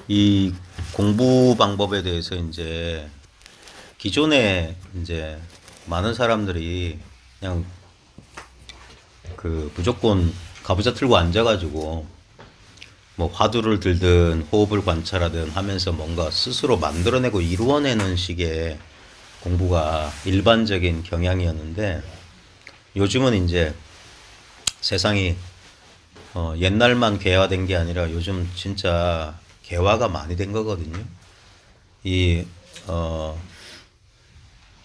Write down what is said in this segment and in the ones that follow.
이 공부 방법에 대해서 이제 기존에 이제 많은 사람들이 그냥 그 무조건 가부좌 틀고 앉아가지고 뭐 화두를 들든 호흡을 관찰하든 하면서 뭔가 스스로 만들어내고 이루어내는 식의 공부가 일반적인 경향이었는데, 요즘은 이제 세상이 옛날만 개화된 게 아니라 요즘 진짜 개화가 많이 된 거거든요. 이, 어,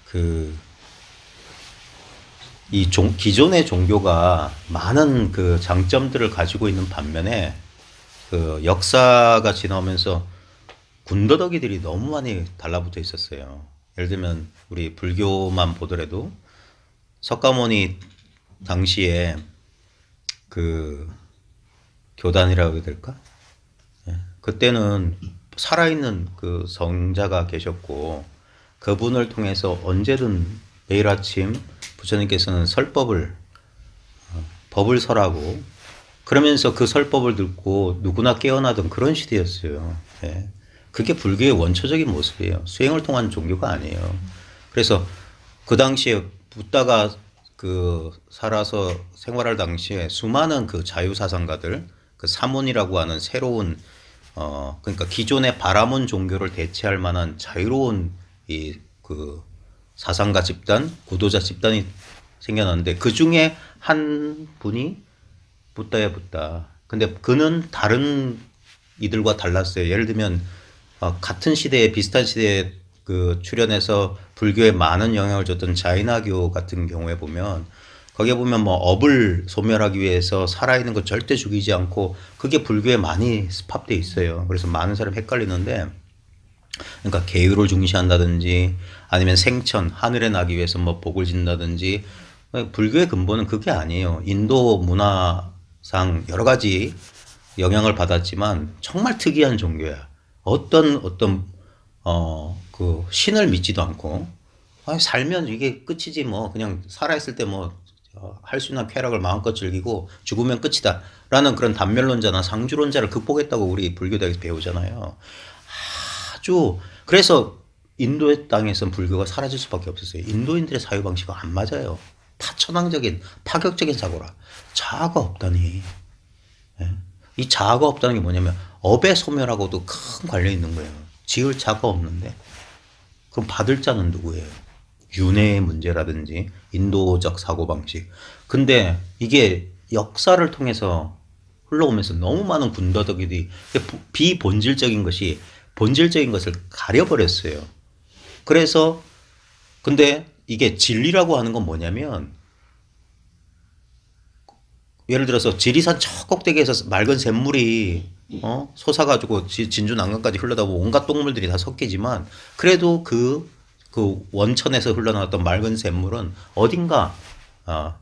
그, 기존의 종교가 많은 그 장점들을 가지고 있는 반면에 그 역사가 지나오면서 군더더기들이 너무 많이 달라붙어 있었어요. 예를 들면 우리 불교만 보더라도 석가모니 당시에 그 교단이라고 해야 될까? 그때는 살아있는 그 성자가 계셨고, 그분을 통해서 언제든 매일 아침 부처님께서는 법을 설하고, 그러면서 그 설법을 듣고 누구나 깨어나던 그런 시대였어요. 예. 그게 불교의 원초적인 모습이에요. 수행을 통한 종교가 아니에요. 그래서 그 당시에 붓다가 그 살아서 생활할 당시에 수많은 그 자유사상가들, 그 사문이라고 하는 새로운 그러니까 기존의 바라문 종교를 대체할 만한 자유로운 이 그 사상가 집단, 구도자 집단이 생겨났는데, 그 중에 한 분이 붓다야 붓다. 근데 그는 다른 이들과 달랐어요. 예를 들면 같은 시대에 비슷한 시대에 그 출연해서 불교에 많은 영향을 줬던 자이나교 같은 경우에 보면, 거기에 보면 뭐 업을 소멸하기 위해서 살아있는 거 절대 죽이지 않고, 그게 불교에 많이 습합돼 있어요. 그래서 많은 사람이 헷갈리는데, 그러니까 계율을 중시한다든지 아니면 생천 하늘에 나기 위해서 뭐 복을 진다든지, 불교의 근본은 그게 아니에요. 인도 문화상 여러 가지 영향을 받았지만 정말 특이한 종교야. 어떤 그 신을 믿지도 않고, 살면 이게 끝이지 뭐, 그냥 살아있을 때 뭐 할 수 있는 쾌락을 마음껏 즐기고 죽으면 끝이다 라는 그런 단멸론자나 상주론자를 극복했다고 우리 불교대에서 배우잖아요. 아주, 그래서 인도의 땅에선 불교가 사라질 수밖에 없었어요. 인도인들의 사유 방식은 안 맞아요. 파천왕적인 파격적인 사고라. 자아가 없다니. 예? 이 자아가 없다는 게 뭐냐면 업의 소멸하고도 큰 관련이 있는 거예요. 지을 자가 없는데 그럼 받을 자는 누구예요? 윤회의 문제라든지 인도적 사고방식. 근데 이게 역사를 통해서 흘러오면서 너무 많은 군더더기들이 비본질적인 것이 본질적인 것을 가려버렸어요. 그래서 근데 이게 진리라고 하는 건 뭐냐면, 예를 들어서 지리산 저 꼭대기에서 맑은 샘물이 솟아가지고 진주 난강까지 흘러다 보면 온갖 똥물들이 다 섞이지만, 그래도 그 원천에서 흘러나왔던 맑은 샘물은 어딘가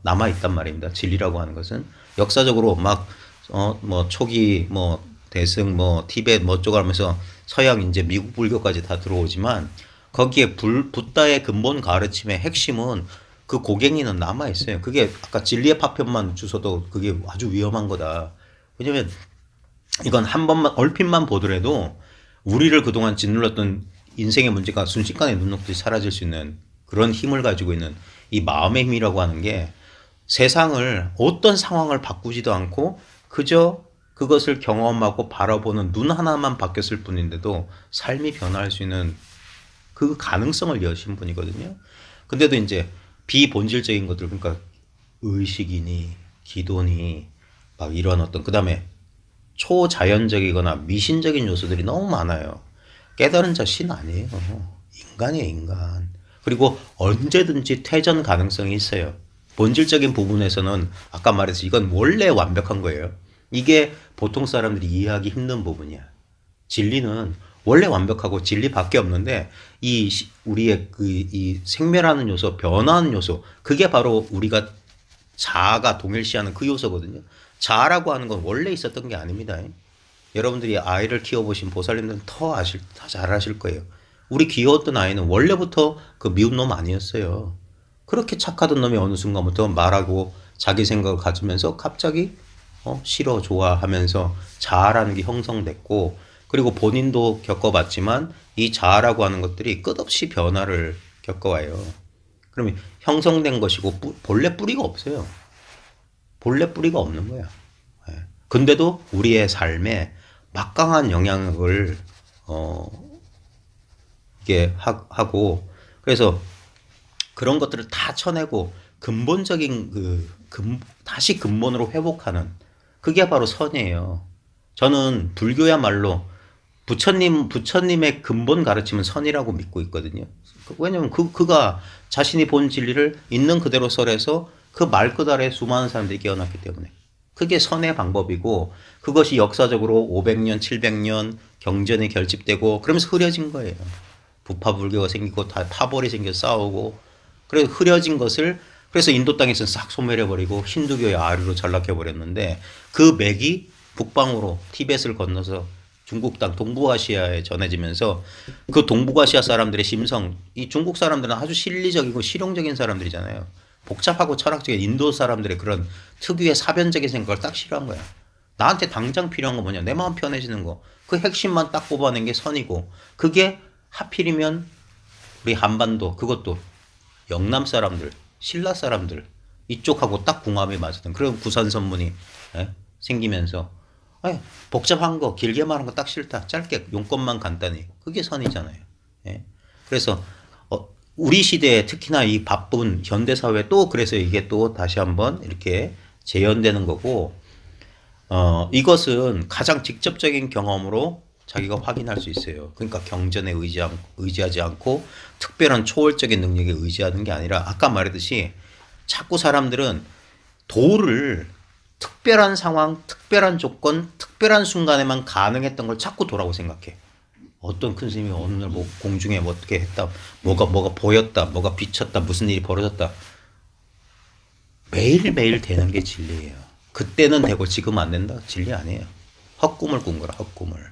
남아 있단 말입니다. 진리라고 하는 것은 역사적으로 막 뭐 초기 뭐 대승 뭐 티베트 뭐 어쩌고 하면서 서양 이제 미국 불교까지 다 들어오지만, 거기에 붓다의 근본 가르침의 핵심은 그 고갱이는 남아 있어요. 그게 아까 진리의 파편만 주워도 그게 아주 위험한 거다. 왜냐면 이건 한 번만 얼핏만 보더라도 우리를 그동안 짓눌렀던 인생의 문제가 순식간에 눈 녹듯이 사라질 수 있는 그런 힘을 가지고 있는 이 마음의 힘이라고 하는 게, 세상을 어떤 상황을 바꾸지도 않고 그저 그것을 경험하고 바라보는 눈 하나만 바뀌었을 뿐인데도 삶이 변화할 수 있는 그 가능성을 여신 분이거든요. 근데도 이제 비본질적인 것들, 그러니까 의식이니 기도니 막 이런 어떤, 그 다음에 초자연적이거나 미신적인 요소들이 너무 많아요. 깨달은 자 신 아니에요. 인간이에요, 인간. 그리고 언제든지 퇴전 가능성이 있어요. 본질적인 부분에서는 아까 말했듯이 이건 원래 완벽한 거예요. 이게 보통 사람들이 이해하기 힘든 부분이야. 진리는 원래 완벽하고 진리밖에 없는데, 우리의 그 이 생멸하는 요소, 변화하는 요소, 그게 바로 우리가 자아가 동일시하는 그 요소거든요. 자아라고 하는 건 원래 있었던 게 아닙니다. 여러분들이 아이를 키워보신 보살님들은 더 잘 아실 거예요. 우리 귀여웠던 아이는 원래부터 그 미운 놈 아니었어요. 그렇게 착하던 놈이 어느 순간부터 말하고 자기 생각을 가지면서 갑자기 싫어 좋아하면서 자아라는 게 형성됐고, 그리고 본인도 겪어봤지만 이 자아라고 하는 것들이 끝없이 변화를 겪어와요. 그러면 형성된 것이고 본래 뿌리가 없어요. 본래 뿌리가 없는 거야. 예. 근데도 우리의 삶에 막강한 영향을 이게 하고, 그래서 그런 것들을 다 쳐내고 근본적인 다시 근본으로 회복하는 그게 바로 선이에요. 저는 불교야말로 부처님의 근본 가르침은 선이라고 믿고 있거든요. 왜냐면 그가 자신이 본 진리를 있는 그대로 설해서 그 말 그대로의 수많은 사람들이 깨어났기 때문에 그게 선의 방법이고, 그것이 역사적으로 500년, 700년 경전이 결집되고 그러면서 흐려진 거예요. 부파 불교가 생기고 다 파벌이 생겨 싸우고, 그래서 흐려진 것을 그래서 인도 땅에서는 싹 소멸해버리고 힌두교의 아류로 전락해버렸는데, 그 맥이 북방으로 티벳을 건너서 중국 땅 동북아시아에 전해지면서 그 동북아시아 사람들의 심성, 이 중국 사람들은 아주 실리적이고 실용적인 사람들이잖아요. 복잡하고 철학적인 인도 사람들의 그런 특유의 사변적인 생각을 딱 싫어한 거야. 나한테 당장 필요한 거 뭐냐, 내 마음 편해지는 거, 그 핵심만 딱 뽑아낸 게 선이고, 그게 하필이면 우리 한반도, 그것도 영남 사람들, 신라 사람들 이쪽하고 딱 궁합이 맞았던 그런 구산 선문이 생기면서, 복잡한 거 길게 말한 거 딱 싫다, 짧게 용건만 간단히, 그게 선이잖아요. 그래서 우리 시대에 특히나 이 바쁜 현대 사회, 또 그래서 이게 또 다시 한번 이렇게 재현되는 거고, 이것은 가장 직접적인 경험으로 자기가 확인할 수 있어요. 그러니까 경전에 의지하지 않고 특별한 초월적인 능력에 의지하는 게 아니라, 아까 말했듯이 자꾸 사람들은 도를 특별한 상황, 특별한 조건, 특별한 순간에만 가능했던 걸 자꾸 도라고 생각해. 어떤 큰 스님이 어느 날 뭐 공중에 뭐 어떻게 했다, 뭐가 보였다, 뭐가 비쳤다, 무슨 일이 벌어졌다. 매일매일 되는 게 진리예요. 그때는 되고 지금 안 된다? 진리 아니에요. 헛꿈을 꾼 거라, 헛꿈을.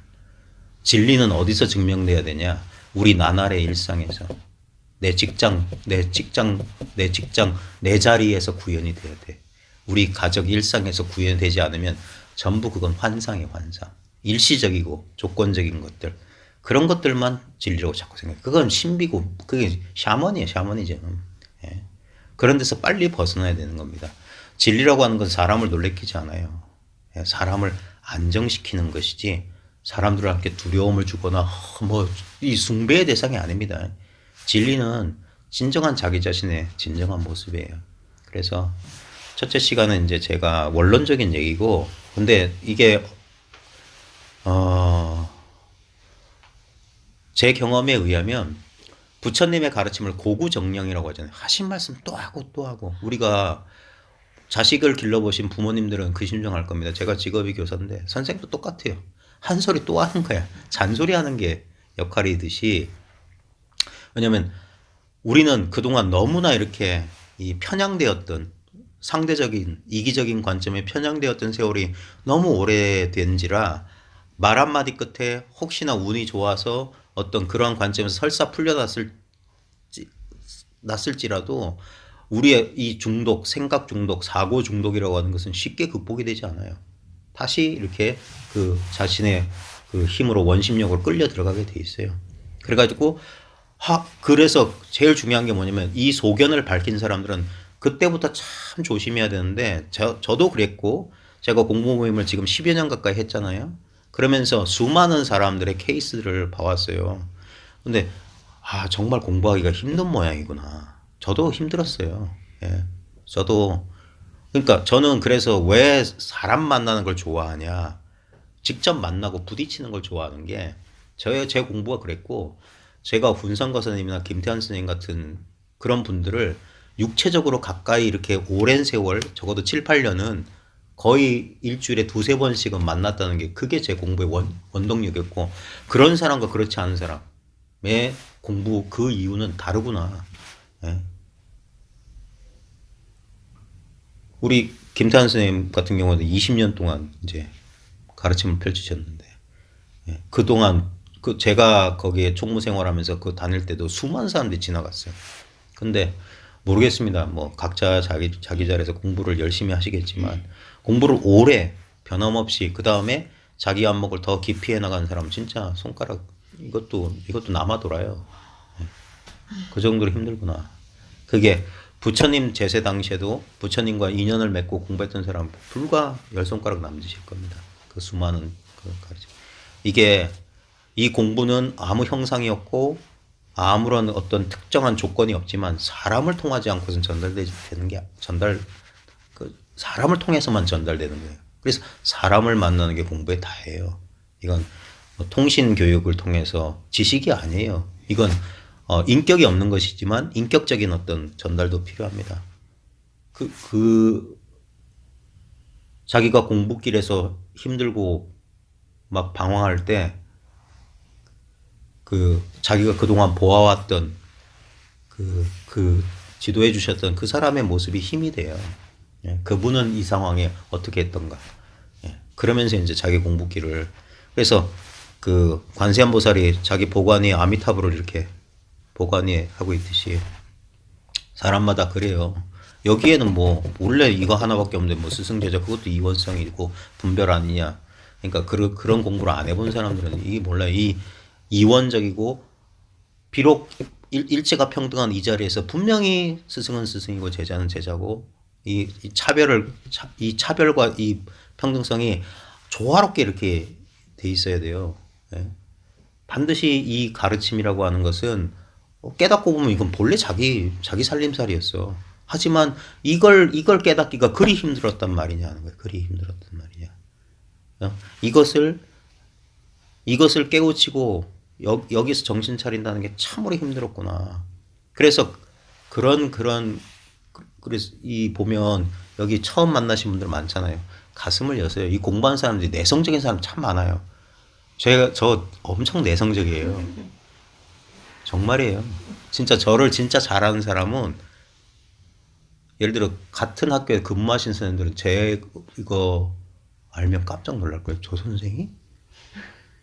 진리는 어디서 증명돼야 되냐? 우리 나날의 일상에서. 내 직장, 내 자리에서 구현이 돼야 돼. 우리 가족 일상에서 구현이 되지 않으면 전부 그건 환상이에요, 환상. 일시적이고 조건적인 것들. 그런 것들만 진리라고 자꾸 생각해. 그건 신비고, 그게 샤먼이에요, 샤머니즘. 그런 데서 빨리 벗어나야 되는 겁니다. 진리라고 하는 건 사람을 놀래키지 않아요. 사람을 안정시키는 것이지, 사람들한테 두려움을 주거나 이 숭배의 대상이 아닙니다. 진리는 진정한 자기 자신의 진정한 모습이에요. 그래서 첫째 시간은 이제 제가 원론적인 얘기고, 근데 이게 제 경험에 의하면 부처님의 가르침을 고구정령이라고 하잖아요. 하신 말씀 또 하고 또 하고. 우리가 자식을 길러보신 부모님들은 그 심정할 겁니다. 제가 직업이 교사인데 선생도 똑같아요. 한 소리 또 하는 거야. 잔소리 하는 게 역할이듯이. 왜냐면 우리는 그동안 너무나 이렇게 이 편향되었던, 상대적인 이기적인 관점에 편향되었던 세월이 너무 오래된지라, 말 한마디 끝에 혹시나 운이 좋아서 어떤 그러한 관점에서 설사 풀려났을지라도 우리의 이 중독, 생각 중독, 사고 중독이라고 하는 것은 쉽게 극복이 되지 않아요. 다시 이렇게 그 자신의 그 힘으로, 원심력으로 끌려 들어가게 돼 있어요. 그래가지고 그래서 제일 중요한 게 뭐냐면, 이 소견을 밝힌 사람들은 그때부터 참 조심해야 되는데, 저도 그랬고, 제가 공부 모임을 지금 10여 년 가까이 했잖아요. 그러면서 수많은 사람들의 케이스를 봐왔어요. 근데 정말 공부하기가 힘든 모양이구나. 저도 힘들었어요. 저도. 그러니까 저는 그래서 왜 사람 만나는 걸 좋아하냐, 직접 만나고 부딪히는 걸 좋아하는 게, 제 공부가 그랬고, 제가 훈성거 선생님이나 김태환 선생님 같은 그런 분들을 육체적으로 가까이 이렇게 오랜 세월, 적어도 7, 8년은 거의 일주일에 2, 3번씩은 만났다는 게, 그게 제 공부의 원동력이었고, 그런 사람과 그렇지 않은 사람의 공부, 그 이유는 다르구나. 우리 김태환 선생님 같은 경우는 20년 동안 이제 가르침을 펼치셨는데, 그동안 제가 거기에 총무 생활하면서 다닐 때도 수많은 사람들이 지나갔어요. 근데 모르겠습니다. 뭐 각자 자기 자리에서 공부를 열심히 하시겠지만, 공부를 오래 변함없이, 그 다음에 자기 안목을 더 깊이 해나가는 사람 진짜 손가락 이것도 남아 돌아요. 그 정도로 힘들구나. 그게 부처님 제세 당시에도 부처님과 인연을 맺고 공부했던 사람 불과 10손가락 남으실 겁니다. 그 수많은 그 가르침. 이게 이 공부는 아무 형상이 없고 아무런 어떤 특정한 조건이 없지만 사람을 통하지 않고선 전달되는 게 사람을 통해서만 전달되는 거예요. 그래서 사람을 만나는 게 공부의 다예요. 이건 뭐 통신 교육을 통해서 지식이 아니에요. 이건 인격이 없는 것이지만 인격적인 어떤 전달도 필요합니다. 자기가 공부길에서 힘들고 막 방황할 때 자기가 그동안 보아왔던 지도해 주셨던 그 사람의 모습이 힘이 돼요. 예, 그분은 이 상황에 어떻게 했던가. 예, 그러면서 이제 자기 공부길을. 그래서 그 관세음보살이 자기 보관이 아미타불을 이렇게 보관이 하고 있듯이 사람마다 그래요. 여기에는 뭐 원래 이거 하나밖에 없는데 뭐 스승제자 그것도 이원성이고 분별 아니냐. 그러니까 그런 공부를 안 해본 사람들은 이게 몰라요. 이 이원적이고 비록 일체가 평등한 이 자리에서 분명히 스승은 스승이고 제자는 제자고 이 차별과 이 평등성이 조화롭게 이렇게 돼 있어야 돼요. 예. 반드시 이 가르침이라고 하는 것은 깨닫고 보면 이건 본래 자기 살림살이였어. 하지만 이걸 깨닫기가 그리 힘들었단 말이냐 하는 거예요. 그리 힘들었단 말이냐. 이것을 깨우치고 여기서 정신 차린다는 게 참으로 힘들었구나. 그래서 그래서 보면 여기 처음 만나신 분들 많잖아요. 가슴을 여세요. 이 공부하는 사람들이 내성적인 사람 참 많아요. 저 엄청 내성적이에요. 정말이에요. 진짜 저를 진짜 잘하는 사람은 예를 들어 같은 학교에 근무하신 선생님들은 이거 알면 깜짝 놀랄 거예요. 저 선생이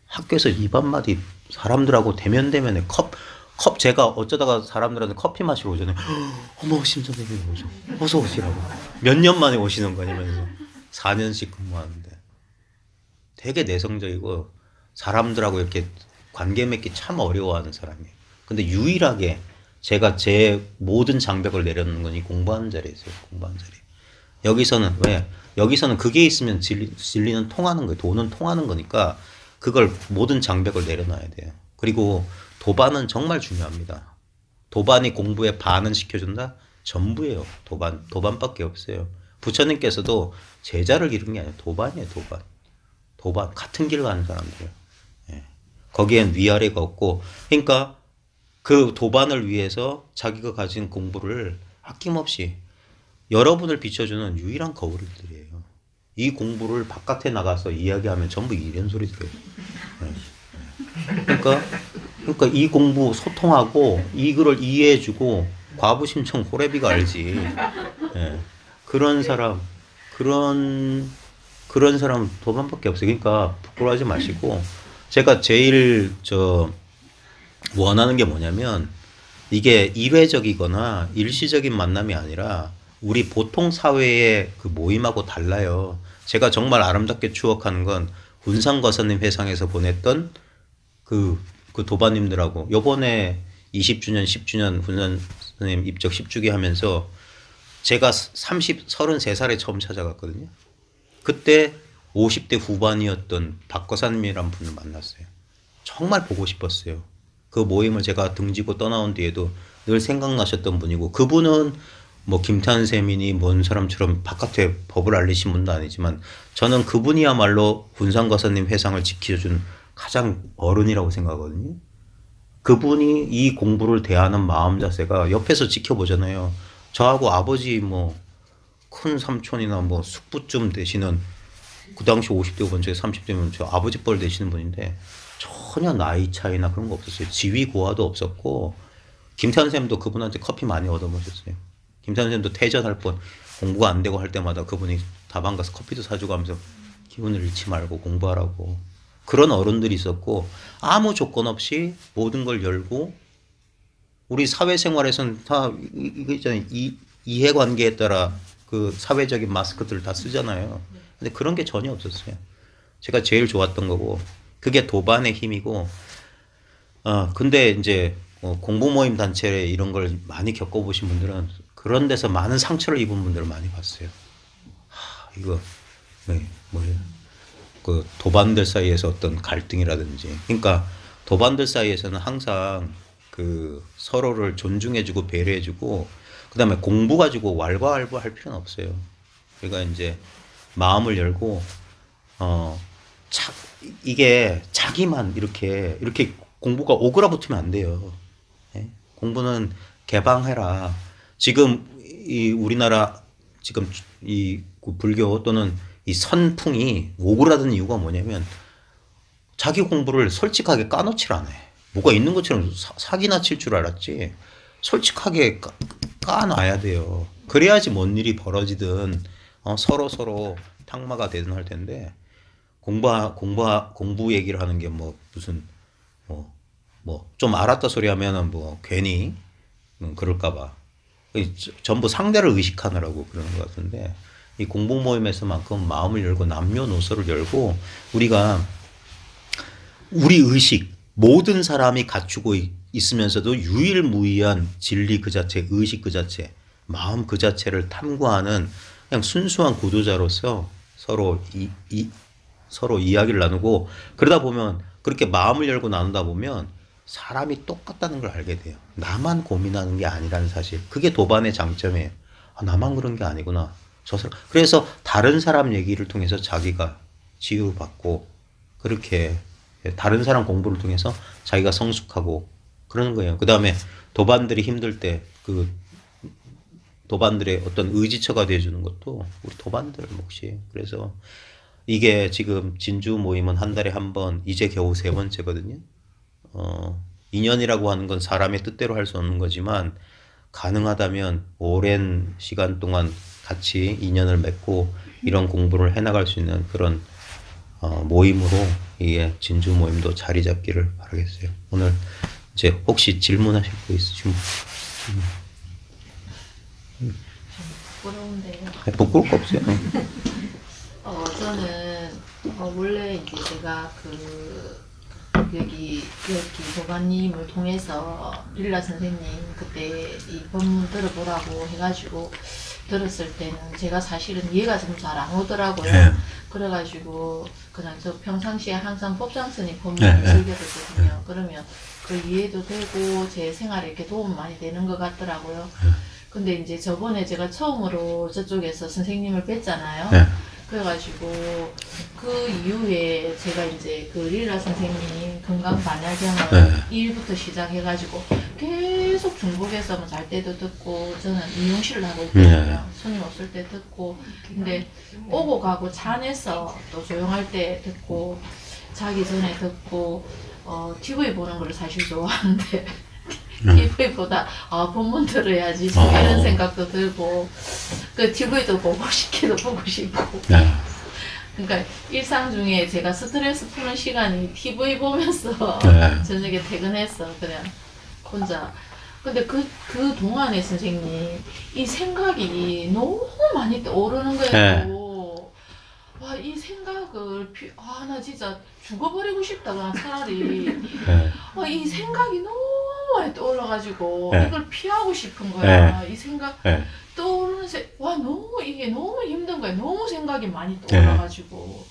학교에서 입 한마디 사람들하고 대면대면에 컵 제가 어쩌다가 사람들한테 커피 마시러 오잖아요. 어머 심 선생님 오죠. 어서 오시라고. 몇 년 만에 오시는 거냐면서 4년씩 근무하는데 되게 내성적이고 사람들하고 이렇게 관계 맺기 참 어려워하는 사람이에요. 근데 유일하게 제가 제 모든 장벽을 내려놓는 건 이 공부하는 자리에서요. 공부하는 자리. 여기서는 왜? 여기서는 그게 있으면 진리는 통하는 거예요. 돈은 통하는 거니까 그걸 모든 장벽을 내려놔야 돼요. 그리고 도반은 정말 중요합니다. 도반이 공부에 반은 시켜준다? 전부예요. 도반밖에 없어요. 부처님께서도 제자를 기른 게 아니에요. 도반이에요. 도반. 같은 길을 가는 사람들. 예. 거기엔 위아래가 없고 그러니까 그 도반을 위해서 자기가 가진 공부를 아낌없이 여러분을 비춰주는 유일한 거울들이에요. 이 공부를 바깥에 나가서 이야기하면 전부 이런 소리 들어요. 네. 그러니까 이 공부 소통하고 이거를 이해해주고 과부심청 호래비가 알지. 네. 그런 사람 도반밖에 없어요. 그러니까 부끄러워하지 마시고 제가 제일 원하는 게 뭐냐면 이게 일회적이거나 일시적인 만남이 아니라 우리 보통 사회의 그 모임하고 달라요. 제가 정말 아름답게 추억하는 건 훈상거사님 회상에서 보냈던 그 도반님들하고 요번에 20주년 10주년 훈상님 입적 10주기 하면서 제가 33살에 처음 찾아갔거든요. 그때 50대 후반이었던 박거사님이란 분을 만났어요. 정말 보고 싶었어요. 그 모임을 제가 등지고 떠나온 뒤에도 늘 생각나셨던 분이고 그분은 뭐 김태한 쌤이니 뭔 사람처럼 바깥에 법을 알리신 분도 아니지만 저는 그분이야말로 훈상거사님 회상을 지켜준 가장 어른이라고 생각하거든요. 그분이 이 공부를 대하는 마음 자세가 옆에서 지켜보잖아요. 저하고 아버지 뭐 큰 삼촌이나 뭐 숙부쯤 되시는 그 당시 50대 후반 중에 30대면 저 아버지 뻘 되시는 분인데 전혀 나이 차이나 그런 거 없었어요. 지위 고하도 없었고 김태한 쌤도 그분한테 커피 많이 얻어먹었어요. 김태한 쌤도 퇴전할 뻔 공부가 안 되고 할 때마다 그분이 다방 가서 커피도 사주고 하면서 기분을 잃지 말고 공부하라고 그런 어른들이 있었고 아무 조건 없이 모든 걸 열고 우리 사회생활에서는 다 이거 있잖아요. 이해관계에 따라 그 사회적인 마스크들을 다 쓰잖아요. 근데 그런 게 전혀 없었어요. 제가 제일 좋았던 거고 그게 도반의 힘이고 근데 이제 공부 모임 단체 이런 걸 많이 겪어보신 분들은 그런 데서 많은 상처를 입은 분들을 많이 봤어요. 이거 뭐예요? 그 도반들 사이에서 어떤 갈등이라든지 그러니까 도반들 사이에서는 항상 그 서로를 존중해주고 배려해주고 그다음에 공부 가지고 왈가왈부할 필요는 없어요. 그러니까 이제 마음을 열고 이게 자기만 이렇게 공부가 오그라붙으면 안 돼요. 예? 공부는 개방해라. 지금 이 우리나라 지금 이 불교 또는 이 선풍이 오그라든 이유가 뭐냐면 자기 공부를 솔직하게 까놓질 않아. 뭐가 있는 것처럼 사기나 칠 줄 알았지. 솔직하게 까놔야 돼요. 그래야지 뭔 일이 벌어지든 서로 탁마가 되든 할 텐데 공부 얘기를 하는 게 뭐 무슨 좀 알았다 소리 하면은 뭐 괜히 그럴까봐 전부 상대를 의식하느라고 그러는 것 같은데 이 공부 모임에서만큼 마음을 열고 남녀노소를 열고 우리가 우리 의식 모든 사람이 갖추고 있으면서도 유일무이한 진리 그 자체, 의식 그 자체, 마음 그 자체를 탐구하는 그냥 순수한 구도자로서 서로 이야기를 나누고 그러다 보면 그렇게 마음을 열고 나누다 보면 사람이 똑같다는 걸 알게 돼요. 나만 고민하는 게 아니라는 사실. 그게 도반의 장점이에요. 나만 그런 게 아니구나. 그래서 다른 사람 얘기를 통해서 자기가 치유받고 그렇게 다른 사람 공부를 통해서 자기가 성숙하고 그러는 거예요. 그 다음에 도반들이 힘들 때 그 도반들의 어떤 의지처가 돼주는 것도 우리 도반들 몫이에요. 그래서 이게 지금 진주 모임은 한 달에 한 번, 이제 겨우 3번째거든요. 인연이라고 하는 건 사람의 뜻대로 할 수 없는 거지만 가능하다면 오랜 시간 동안 같이 인연을 맺고 이런 공부를 해나갈 수 있는 그런 모임으로 이게 진주 모임도 자리 잡기를 바라겠어요. 오늘 이제 혹시 질문하실 거 있으시면 부끄러운데요. 부끄러울 거 없어요. 저는 원래 이제 제가 여기 도반님을 통해서 릴라 선생님 그때 이 법문 들어보라고 해가지고 들었을 때는 제가 사실은 이해가 좀 잘 안 오더라고요. 네. 그래가지고 그냥 저 평상시에 항상 법장스님 법문을 즐겨 듣거든요. 그러면 그 이해도 되고 제 생활에 이렇게 도움 많이 되는 것 같더라고요. 근데 이제 저번에 제가 처음으로 저쪽에서 선생님을 뵀잖아요. 네. 그래가지고 그 이후에 제가 이제 그 릴라 선생님 건강 반야경을 1부터 시작해가지고 계속 중복해서 뭐 잘 때도 듣고 저는 미용실을 하고 있거든요. 손님 없을 때 듣고 근데 오고 가고 차 안에서 또 조용할 때 듣고 자기 전에 듣고 TV 보는 걸 사실 좋아하는데 TV보다 본문 들어야지 이런 생각도 들고 그 TV도 보고 싶기도 보고 싶고 그러니까 일상 중에 제가 스트레스 푸는 시간이 TV 보면서 저녁에 퇴근해서 그냥 혼자 근데 그 동안에 선생님 이 생각이 너무 많이 떠오르는 거예요. 와, 이 생각을 나 진짜 죽어버리고 싶다 그냥 차라리 이 생각이 너무 많이 떠올라가지고 이걸 피하고 싶은 거야. 이 생각 떠오르는 이게 너무 힘든 거야. 너무 생각이 많이 떠올라가지고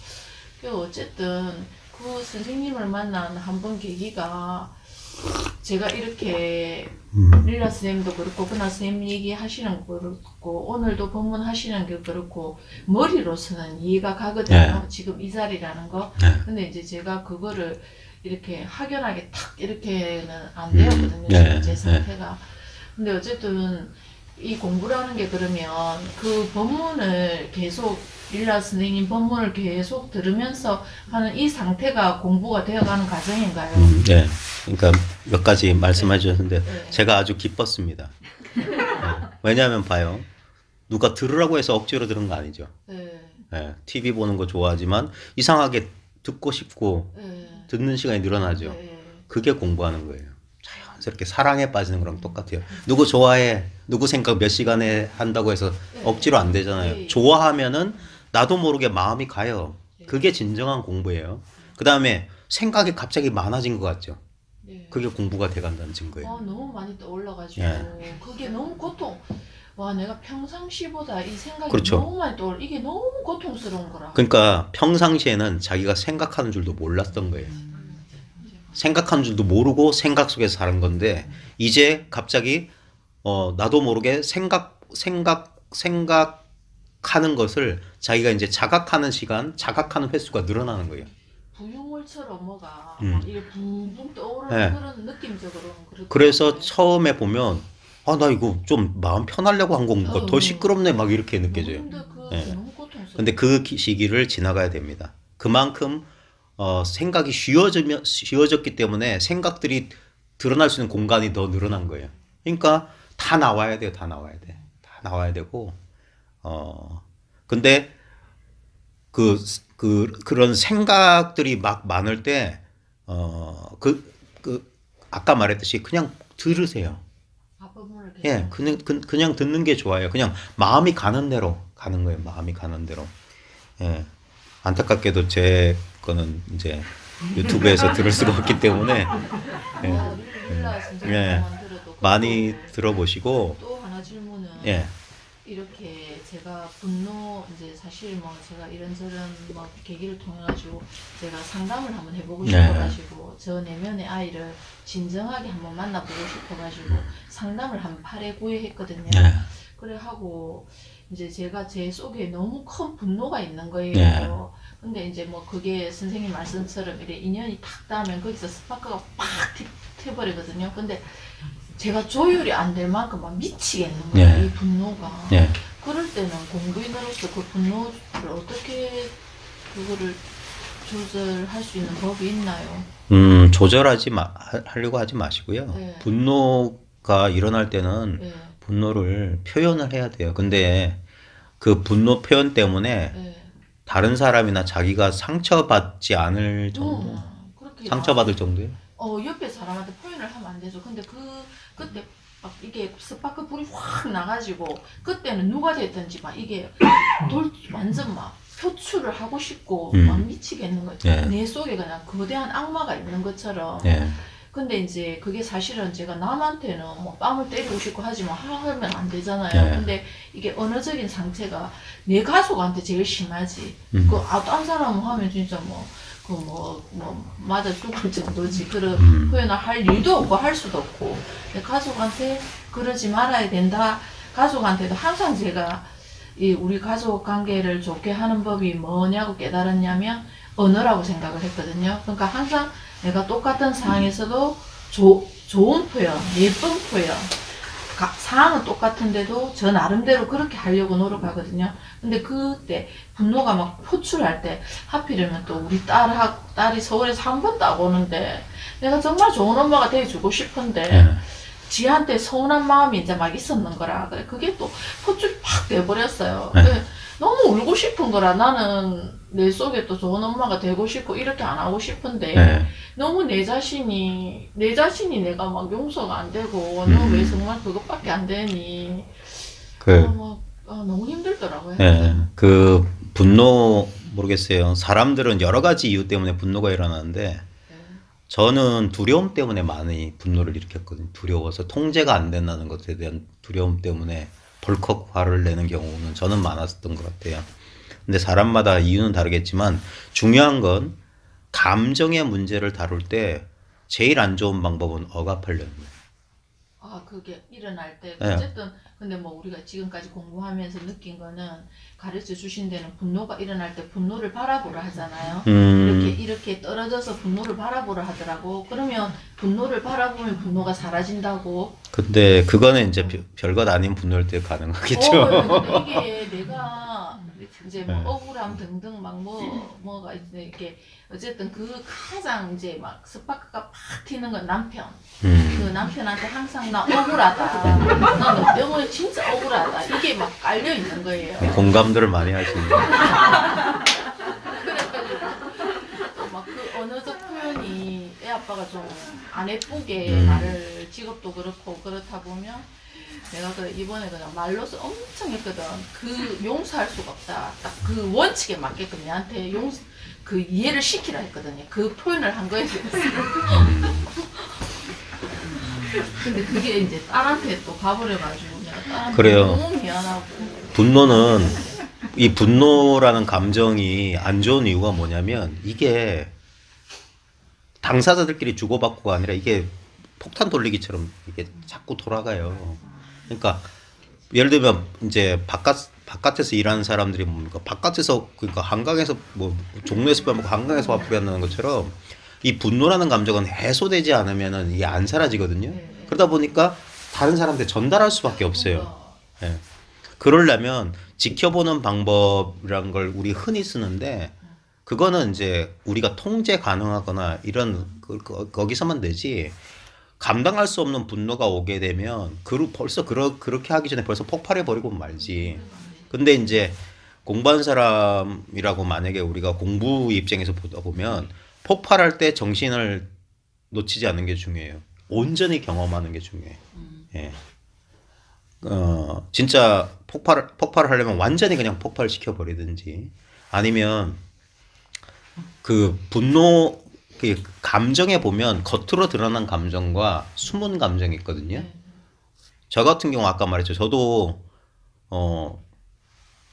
그래서 어쨌든 그 선생님을 만난 한 번 계기가 제가 이렇게 릴라 선생님도 그렇고 그나 선생님 얘기하시는 거 그렇고 오늘도 법문하시는 게 그렇고 머리로서는 이해가 가거든요. 지금 이 자리라는 거. 근데 이제 제가 그거를 이렇게 확연하게 탁 이렇게는 안 되었거든요. 지금 제 상태가. 근데 어쨌든 이 공부라는 게 그러면 그 법문을 계속 릴라 선생님 법문을 계속 들으면서 하는 이 상태가 공부가 되어가는 과정인가요? 네. 그러니까 몇 가지 말씀해 주셨는데 제가 아주 기뻤습니다. 왜냐하면 봐요. 누가 들으라고 해서 억지로 들은 거 아니죠. TV 보는 거 좋아하지만 이상하게 듣고 싶고 듣는 시간이 늘어나죠. 그게 공부하는 거예요. 자연스럽게 사랑에 빠지는 거랑 똑같아요. 누구 좋아해, 누구 생각 몇 시간에 한다고 해서 억지로 안 되잖아요. 좋아하면은 나도 모르게 마음이 가요. 네. 그게 진정한 공부예요. 그 다음에 생각이 갑자기 많아진 것 같죠. 네. 그게 공부가 돼간다는 증거예요. 너무 많이 떠올라가지고 예. 그게 너무 와 내가 평상시보다 이 생각이 그렇죠. 너무 많이 떠올라. 이게 너무 고통스러운 거라. 그러니까 평상시에는 자기가 생각하는 줄도 몰랐던 거예요. 생각하는 줄도 모르고 생각 속에서 사는 건데 이제 갑자기 나도 모르게 생각하는 것을 자기가 이제 자각하는 시간, 자각하는 횟수가 늘어나는 거예요. 부유물처럼 뭐가 막 이게 붕붕 떠오르는 네. 그런 느낌적으로는 그렇더라고요. 그래서 처음에 보면 나 이거 좀 마음 편하려고 한 건가 더 시끄럽네 막 이렇게 느껴져요. 너무 고통스러워. 근데 그 시기를 지나가야 됩니다. 그만큼 생각이 쉬워졌기 때문에 생각들이 드러날 수 있는 공간이 더 늘어난 거예요. 그러니까 다 나와야 돼요. 다 나와야 돼. 다 나와야 되고 근데 그런 생각들이 막 많을 때 아까 말했듯이 그냥 들으세요. 예, 그냥 듣는 게 좋아요. 그냥 마음이 가는 대로 가는 거예요. 마음이 가는 대로. 예. 안타깝게도 제 거는 이제 유튜브에서 들을 수가 없기 때문에 예, 많이 들어보시고. 또 하나 질문은 예. 이렇게 제가 분노 이제 사실 뭐 제가 이런저런 뭐 계기를 통해 가지고 제가 상담을 한번 해보고 싶어가지고 저 내면의 아이를 진정하게 한번 만나보고 싶어가지고 상담을 한 8회 9회 했거든요. 그래 하고 이제 제가 제 속에 너무 큰 분노가 있는 거예요. 근데 이제 뭐 그게 선생님 말씀처럼 이래 인연이 탁 닿으면 거기서 스파크가 팍 튀어버리거든요. 근데 제가 조율이 안 될 만큼 막 미치겠는 거예요. 이 분노가. 그럴 때는 공부인으로서 그 분노를 어떻게 그거를 조절할 수 있는 법이 있나요? 하려고 하지 마시고요. 네. 분노가 일어날 때는 분노를 표현을 해야 돼요. 근데 그 분노 표현 때문에 다른 사람이나 자기가 상처받지 않을 정도? 상처받을 정도예요? 옆에 사람한테 표현을 하면 안 되죠. 근데 그때 막 이게 스파크 불이 확 나가지고 그때는 누가 됐든지 막 이게 완전 막 표출을 하고 싶고 막 미치겠는 거예요. 내 속에 그냥 거대한 악마가 있는 것처럼. 근데 이제 그게 사실은 제가 남한테는 뭐 뺨을 때리고 싶고 하지만 하면 안 되잖아요. 근데 이게 언어적인 상태가 내 가족한테 제일 심하지. 딴 사람은 하면 진짜 맞아 죽을 정도지. 그런 표현을 할 일도 없고 할 수도 없고. 내 가족한테 그러지 말아야 된다. 가족한테도 항상 제가 우리 가족 관계를 좋게 하는 법이 뭐냐고 깨달았냐면 언어라고 생각을 했거든요. 그러니까 항상 내가 똑같은 상황에서도 좋은 표현, 예쁜 표현, 상황은 똑같은데도 저 나름대로 그렇게 하려고 노력하거든요. 근데 그때 분노가 막 표출할 때 하필이면 또 우리 딸이 서울에서 한 번도 안 오는데 내가 정말 좋은 엄마가 돼주고 싶은데 지한테 서운한 마음이 이제 막 있었는 거라. 그게 또 포출이 팍 돼버렸어요. 너무 울고 싶은 거라. 나는 내 속에 또 좋은 엄마가 되고 싶고 이렇게 안 하고 싶은데 너무 내 자신이 내가 막 용서가 안 되고 너 왜 정말 그것밖에 안 되니 너무 힘들더라고요. 그 분노 모르겠어요. 사람들은 여러 가지 이유 때문에 분노가 일어나는데 저는 두려움 때문에 많이 분노를 일으켰거든요. 두려워서 통제가 안 된다는 것에 대한 두려움 때문에 벌컥 화를 내는 경우는 저는 많았었던 것 같아요. 근데 사람마다 이유는 다르겠지만 중요한 건 감정의 문제를 다룰 때 제일 안 좋은 방법은 억압하려는 거예요. 그게 일어날 때 어쨌든 근데 뭐 우리가 지금까지 공부하면서 느낀 거는 가르쳐 주신 데는 분노가 일어날 때 분노를 바라보라 하잖아요. 이렇게 떨어져서 분노를 바라보라 하더라고. 그러면 분노를 바라보면 분노가 사라진다고. 근데 그거는 이제 별것 아닌 분노일 때 가능하겠죠. 이게 내가 이제 뭐 억울함 등등 막 뭐가 이제 이렇게 어쨌든 그 가장 이제 막 스파크가 팍 튀는 건 남편. 그 남편한테 항상 나 억울하다. 나 너 때문에 진짜 억울하다. 이게 막 깔려 있는 거예요. 공감들을 많이 하시네요. 그래가지고 또 막 그 언어적 표현이 애 아빠가 좀 안 예쁘게 말을 직업도 그렇고 그렇다 보면 내가 그 이번에 그냥 말로써 엄청 했거든. 그 용서할 수가 없다. 딱 그 원칙에 맞게끔 내한테 그 이해를 시키라 했거든요. 그 표현을 한 거에 대해서. 근데 그게 이제 딸한테 또 가버려가지고 내가 딸한테 그래요. 너무 미안하고. 분노는 이 분노라는 감정이 안 좋은 이유가 뭐냐면 이게 당사자들끼리 주고받고가 아니라 이게 폭탄 돌리기처럼 이게 자꾸 돌아가요. 그러니까 예를 들면 이제 바깥에서 일하는 사람들이 뭡니까? 바깥에서 그러니까 한강에서 뭐 종로에서 밥 먹고 한강에서 화풀이 한다는 것처럼 이 분노라는 감정은 해소되지 않으면은 이게 안 사라지거든요. 그러다 보니까 다른 사람한테 전달할 수밖에 없어요. 예. 그러려면 지켜보는 방법이란 걸 우리 흔히 쓰는데 그거는 이제 우리가 통제 가능하거나 이런 거기서만 되지 감당할 수 없는 분노가 오게 되면 벌써 그렇게 하기 전에 벌써 폭발해 버리고 말지. 근데 이제 공부한 사람이라고 만약에 우리가 공부 입장에서 보다 보면 폭발할 때 정신을 놓치지 않는 게 중요해요. 온전히 경험하는 게 중요해요. 예. 진짜 폭발을 하려면 완전히 그냥 폭발시켜 버리든지 아니면 그 분노 그 감정에 보면 겉으로 드러난 감정과 숨은 감정이 있거든요. 저 같은 경우 아까 말했죠. 저도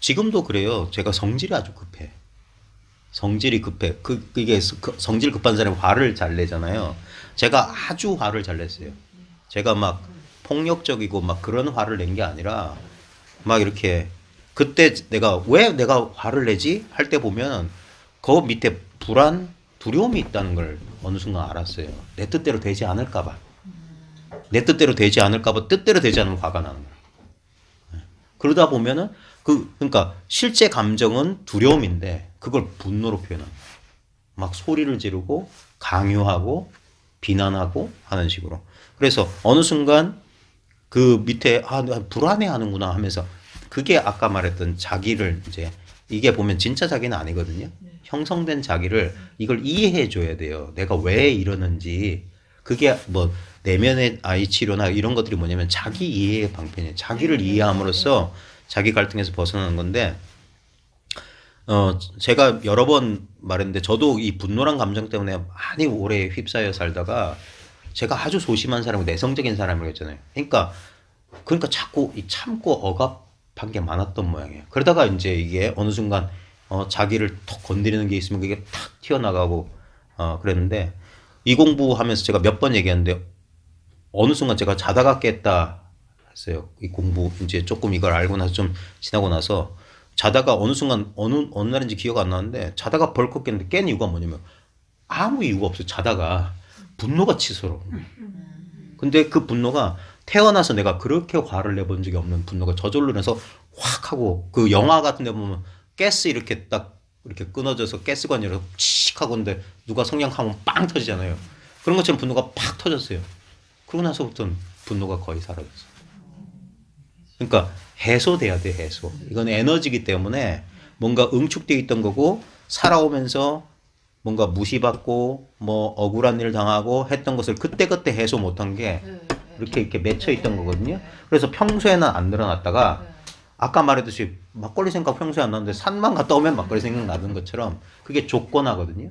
지금도 그래요. 제가 성질이 아주 급해. 성질이 급해. 그게 성질 급한 사람이 화를 잘 내잖아요. 제가 아주 화를 잘 냈어요. 제가 막 폭력적이고 막 그런 화를 낸 게 아니라 막 이렇게 그때 왜 내가 화를 내지 할 때 보면 그 밑에 두려움이 있다는 걸 어느 순간 알았어요. 내 뜻대로 되지 않을까 봐. 내 뜻대로 되지 않을까 봐 뜻대로 되지 않으면 화가 나는 거예요. 그러다 보면은 그러니까 실제 감정은 두려움인데 그걸 분노로 표현합니다. 막 소리를 지르고 강요하고 비난하고 하는 식으로. 그래서 어느 순간 그 밑에 나 불안해하는구나 하면서 그게 아까 말했던 자기를 이제 이게 보면 진짜 자기는 아니거든요. 형성된 자기를 이걸 이해해 줘야 돼요. 내가 왜 이러는지. 그게 뭐 내면의 아이 치료나 이런 것들이 뭐냐면 자기 이해의 방편이에요. 자기를 이해함으로써 자기 갈등에서 벗어나는 건데 제가 여러 번 말했는데 저도 이 분노란 감정 때문에 많이 오래 휩싸여 살다가 제가 아주 소심한 사람이고 내성적인 사람이라고 했잖아요. 그러니까 자꾸 참고 억압한 게 많았던 모양이에요. 그러다가 이제 이게 어느 순간 자기를 톡 건드리는 게 있으면 그게 탁 튀어나가고 그랬는데 이 공부하면서 제가 몇 번 얘기했는데 어느 순간 제가 자다가 깼다 했어요. 이 공부 이제 조금 이걸 알고 나서 좀 지나고 나서 자다가 어느 순간 어느 날인지 기억 안 나는데 자다가 벌컥 깼는데 깬 이유가 뭐냐면 아무 이유가 없어요. 자다가 분노가 치솟아. 근데 그 분노가 태어나서 내가 그렇게 화를 내본 적이 없는 분노가 저절로 나서 확 하고 그 영화 같은 데 보면 가스 이렇게 딱 이렇게 끊어져서 가스관이 이렇게 칙 하고 있는데 누가 성냥하면 빵 터지잖아요. 그런 것처럼 분노가 팍 터졌어요. 그러고 나서부터는 분노가 거의 사라졌어요. 그러니까 해소돼야 돼, 해소. 이건 에너지이기 때문에 뭔가 응축되어 있던 거고 살아오면서 뭔가 무시받고 뭐 억울한 일 당하고 했던 것을 그때그때 해소 못한 게 이렇게 맺혀 있던 거거든요. 그래서 평소에는 안 늘어났다가 아까 말했듯이 막걸리 생각 평소에 안 나는데 산만 갔다 오면 막걸리 생각 나는 것처럼 그게 조건하거든요.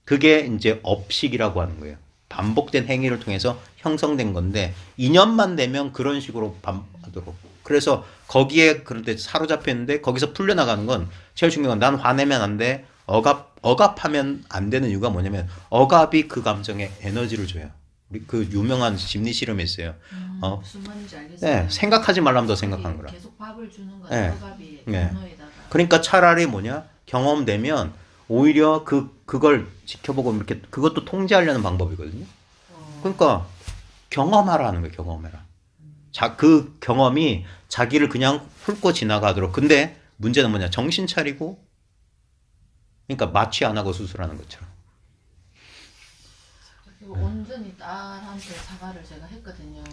그게 이제 업식이라고 하는 거예요. 반복된 행위를 통해서 형성된 건데 2년만 되면 그런 식으로 반복하도록. 그래서 거기에 그런데 사로잡혀 있는데 거기서 풀려나가는 건 제일 중요한 건 난 화내면 안 돼. 억압하면 안 되는 이유가 뭐냐면 억압이 그 감정에 에너지를 줘요. 우리 그 유명한 심리 실험이 있어요. 무슨 말인지 알겠어요. 네, 생각하지 말라면 더 생각하는 거라. 계속 밥을 주는 건 네. 억압이 네. 분노에다가. 그러니까 차라리 뭐냐 경험되면 오히려 그걸 지켜보고 이렇게 그것도 통제하려는 방법이거든요. 그러니까 경험하라는 거예요. 경험해라. 그 경험이 자기를 그냥 훑고 지나가도록. 근데 문제는 뭐냐 정신 차리고 그러니까 마취 안 하고 수술하는 것처럼. 온전히 딸한테 사과를 제가 했거든요.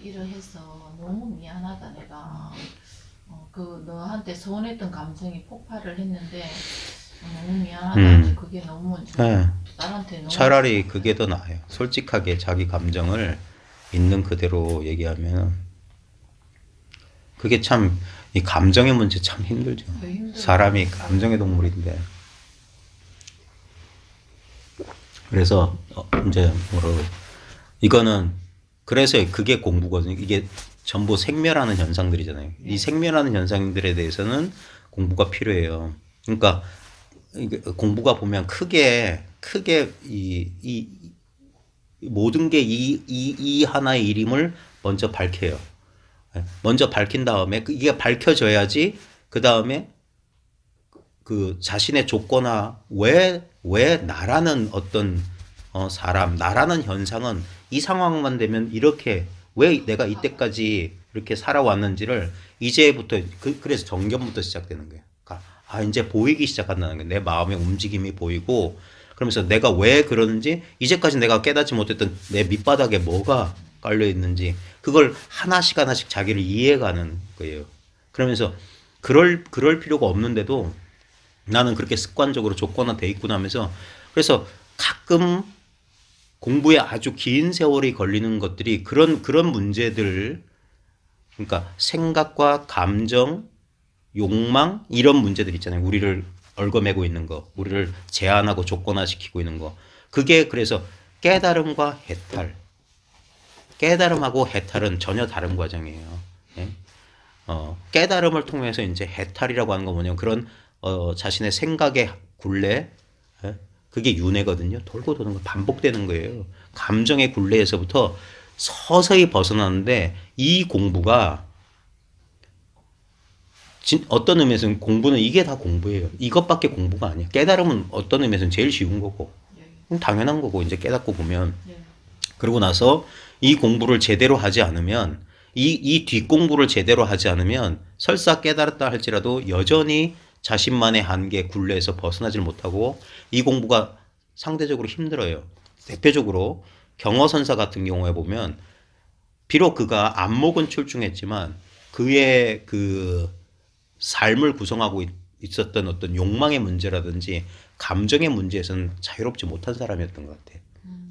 이러해서 너무 미안하다 내가. 그 너한테 서운했던 감정이 폭발을 했는데 너무 미안하다. 그게 너무 딸한테 너무 차라리 그게 더 나아요. 솔직하게 자기 감정을 있는 그대로 얘기하면 그게 참 이 감정의 문제 참 힘들죠. 사람이 감정의 동물인데. 그래서 이제 뭐라고 이거는 그래서 그게 공부거든요. 이게 전부 생멸하는 현상들이잖아요. 이 생멸하는 현상들에 대해서는 공부가 필요해요. 그러니까 공부가 보면 크게 이 모든 게 이 하나의 이름을 먼저 밝혀요. 먼저 밝힌 다음에 이게 밝혀져야지 그 다음에 그 자신의 조건화 왜 나라는 어떤 사람 나라는 현상은 이 상황만 되면 이렇게 왜 내가 이때까지 이렇게 살아왔는지를 이제부터 그래서 정견부터 시작되는 거예요. 그러니까 이제 보이기 시작한다는 거예요. 내 마음의 움직임이 보이고 그러면서 내가 왜 그러는지 이제까지 내가 깨닫지 못했던 내 밑바닥에 뭐가 깔려 있는지 그걸 하나씩 자기를 이해해가는 거예요. 그러면서 그럴 필요가 없는데도 나는 그렇게 습관적으로 조건화돼 있구나 하면서 그래서 가끔 공부에 아주 긴 세월이 걸리는 것들이 그런 문제들 그러니까 생각과 감정, 욕망 이런 문제들 있잖아요. 우리를 얽어매고 있는 거, 우리를 제한하고 조건화시키고 있는 거. 그게 그래서 깨달음과 해탈. 깨달음하고 해탈은 전혀 다른 과정이에요. 예? 깨달음을 통해서 이제 해탈이라고 하는 건 뭐냐면 그런 자신의 생각의 굴레, 예? 그게 윤회거든요. 돌고 도는 거 반복되는 거예요. 감정의 굴레에서부터 서서히 벗어나는데 이 공부가 어떤 의미에서는 공부는 이게 다 공부예요. 이것밖에 공부가 아니야. 깨달음은 어떤 의미에서는 제일 쉬운 거고 당연한 거고 이제 깨닫고 보면 그러고 나서 이 공부를 제대로 하지 않으면 이 뒷공부를 제대로 하지 않으면 설사 깨달았다 할지라도 여전히 자신만의 한계 굴레에서 벗어나질 못하고 이 공부가 상대적으로 힘들어요. 대표적으로 경허선사 같은 경우에 보면 비록 그가 안목은 출중했지만 그의 그 삶을 구성하고 있었던 어떤 욕망의 문제라든지 감정의 문제에서는 자유롭지 못한 사람이었던 것 같아요.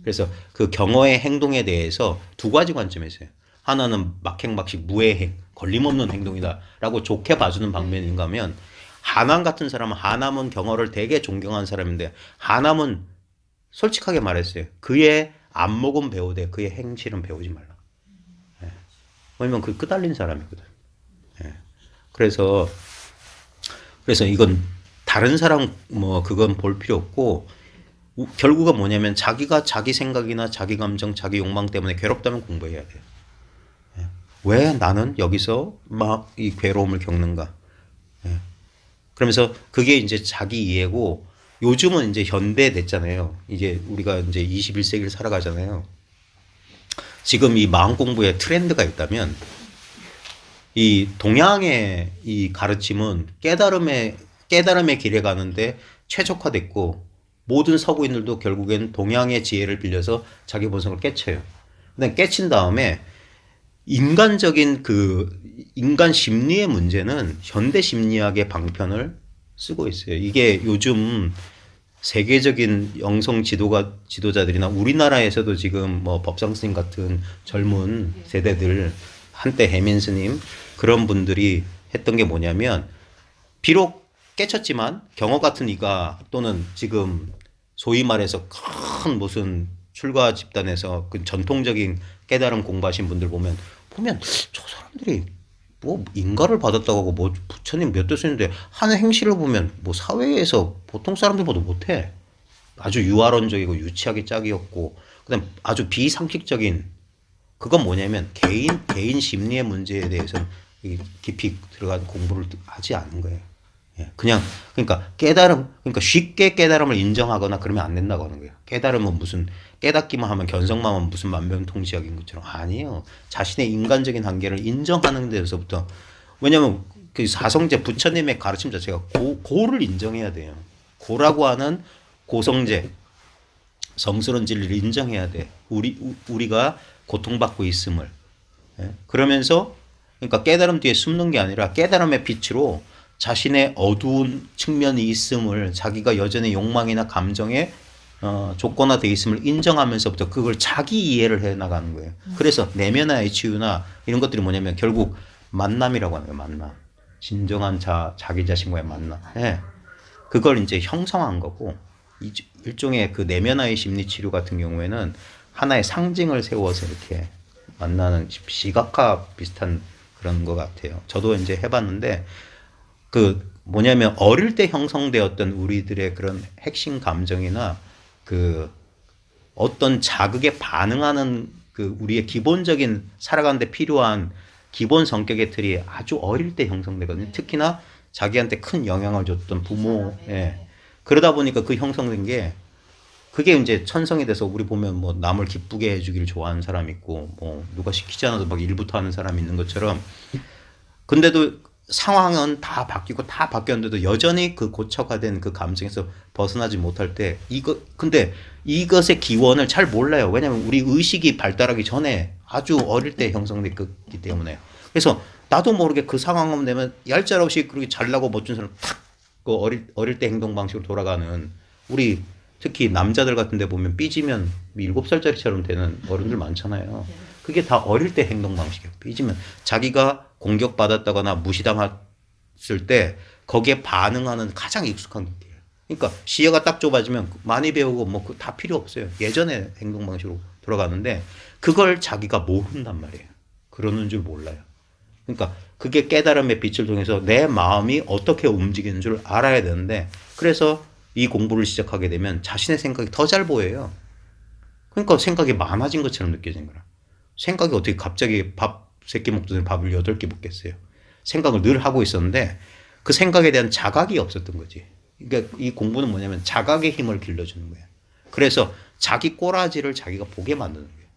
그래서 그 경허의 행동에 대해서 두 가지 관점이 있어요. 하나는 막행막식 무해행, 걸림없는 행동이다라고 좋게 봐주는 방면인가 하면 하남 같은 사람은 하남은 경허를 되게 존경한 사람인데 하남은 솔직하게 말했어요. 그의 안목은 배우되 그의 행실은 배우지 말라. 예. 왜냐면 그 끄달린 사람이거든. 예. 그래서 이건 다른 사람 뭐 그건 볼 필요 없고 결국은 뭐냐면 자기가 자기 생각이나 자기 감정, 자기 욕망 때문에 괴롭다면 공부해야 돼요. 예. 왜 나는 여기서 막 이 괴로움을 겪는가? 예. 그러면서 그게 이제 자기 이해고 요즘은 이제 현대 됐잖아요. 이제 우리가 이제 21세기를 살아가잖아요. 지금 이 마음 공부에 트렌드가 있다면 이 동양의 이 가르침은 깨달음의 길에 가는데 최적화됐고 모든 서구인들도 결국엔 동양의 지혜를 빌려서 자기 본성을 깨쳐요. 근데 깨친 다음에 인간적인 그 인간 심리의 문제는 현대 심리학의 방편을 쓰고 있어요. 이게 요즘 세계적인 영성 지도자들이나 우리나라에서도 지금 뭐 법상 스님 같은 젊은 세대들 한때 해민 스님 그런 분들이 했던 게 뭐냐면 비록 깨쳤지만 경허 같은 이가 또는 지금 소위 말해서 큰 무슨 출가 집단에서 그 전통적인 깨달음 공부하신 분들 보면 저 사람들이 뭐 인가를 받았다고 하고 뭐 부처님 몇 대 쓰는데 하는 행실을 보면 뭐 사회에서 보통 사람들보다 못해. 아주 유아론적이고 유치하게 짝이었고 그다음 아주 비상식적인 그건 뭐냐면 개인 심리의 문제에 대해서 깊이 들어간 공부를 하지 않은 거예요. 예, 그러니까 그러니까 쉽게 깨달음을 인정하거나 그러면 안 된다고 하는 거예요. 깨달음은 무슨 깨닫기만 하면 견성만 하면 무슨 만병통치약인 것처럼 아니에요. 자신의 인간적인 한계를 인정하는 데서부터 왜냐면 그 사성제 부처님의 가르침 자체가 고를 인정해야 돼요. 고라고 하는 고성제 성스러운 진리를 인정해야 돼. 우리가 고통받고 있음을. 예? 그러면서 그러니까 깨달음 뒤에 숨는 게 아니라 깨달음의 빛으로 자신의 어두운 측면이 있음을 자기가 여전히 욕망이나 감정에 조건화되어 있음을 인정하면서부터 그걸 자기 이해를 해 나가는 거예요. 그래서 내면의 치유나 이런 것들이 뭐냐면 결국 만남이라고 하는 거예요. 만남. 진정한 자기 자신과의 만남. 네. 그걸 이제 형성한 거고 일종의 그 내면의 심리 치료 같은 경우에는 하나의 상징을 세워서 이렇게 만나는 시각화 비슷한 그런 것 같아요. 저도 이제 해봤는데 그 뭐냐면 어릴 때 형성되었던 우리들의 그런 핵심 감정이나 그 어떤 자극에 반응하는 그 우리의 기본적인 살아가는데 필요한 기본 성격의 틀이 아주 어릴 때 형성되거든요. 특히나 자기한테 큰 영향을 줬던 부모. 예. 그러다 보니까 그 형성된 게 그게 이제 천성이 돼서 우리 보면 뭐 남을 기쁘게 해주기를 좋아하는 사람 있고 뭐 누가 시키지 않아도 막 일부터 하는 사람이 있는 것처럼 근데도 상황은 다 바뀌고 다 바뀌었는데도 여전히 그 고착화된 그 감정에서 벗어나지 못할 때 근데 이것의 기원을 잘 몰라요. 왜냐하면 우리 의식이 발달하기 전에 아주 어릴 때 형성됐기 때문에. 그래서 나도 모르게 그 상황만 되면 얄짤없이 그렇게 잘나고 멋진 사람 탁그 어릴 때 행동 방식으로 돌아가는 우리 특히 남자들 같은 데 보면 삐지면 7살짜리처럼 되는 어른들 많잖아요. 그게 다 어릴 때 행동 방식이에요. 삐지면 자기가 공격받았다거나 무시당했을 때 거기에 반응하는 가장 익숙한 게 그러니까 시야가 딱 좁아지면 많이 배우고 뭐 다 필요 없어요. 예전에 행동 방식으로 돌아가는데 그걸 자기가 모른단 말이에요. 그러는 줄 몰라요. 그러니까 그게 깨달음의 빛을 통해서 내 마음이 어떻게 움직이는 줄 알아야 되는데 그래서 이 공부를 시작하게 되면 자신의 생각이 더 잘 보여요. 그러니까 생각이 많아진 것처럼 느껴지는 거라. 생각이 어떻게 갑자기 밥 3끼 먹던 밥을 8끼 먹겠어요. 생각을 늘 하고 있었는데 그 생각에 대한 자각이 없었던 거지. 그러니까 이 공부는 뭐냐면 자각의 힘을 길러주는 거예요. 그래서 자기 꼬라지를 자기가 보게 만드는 거예요.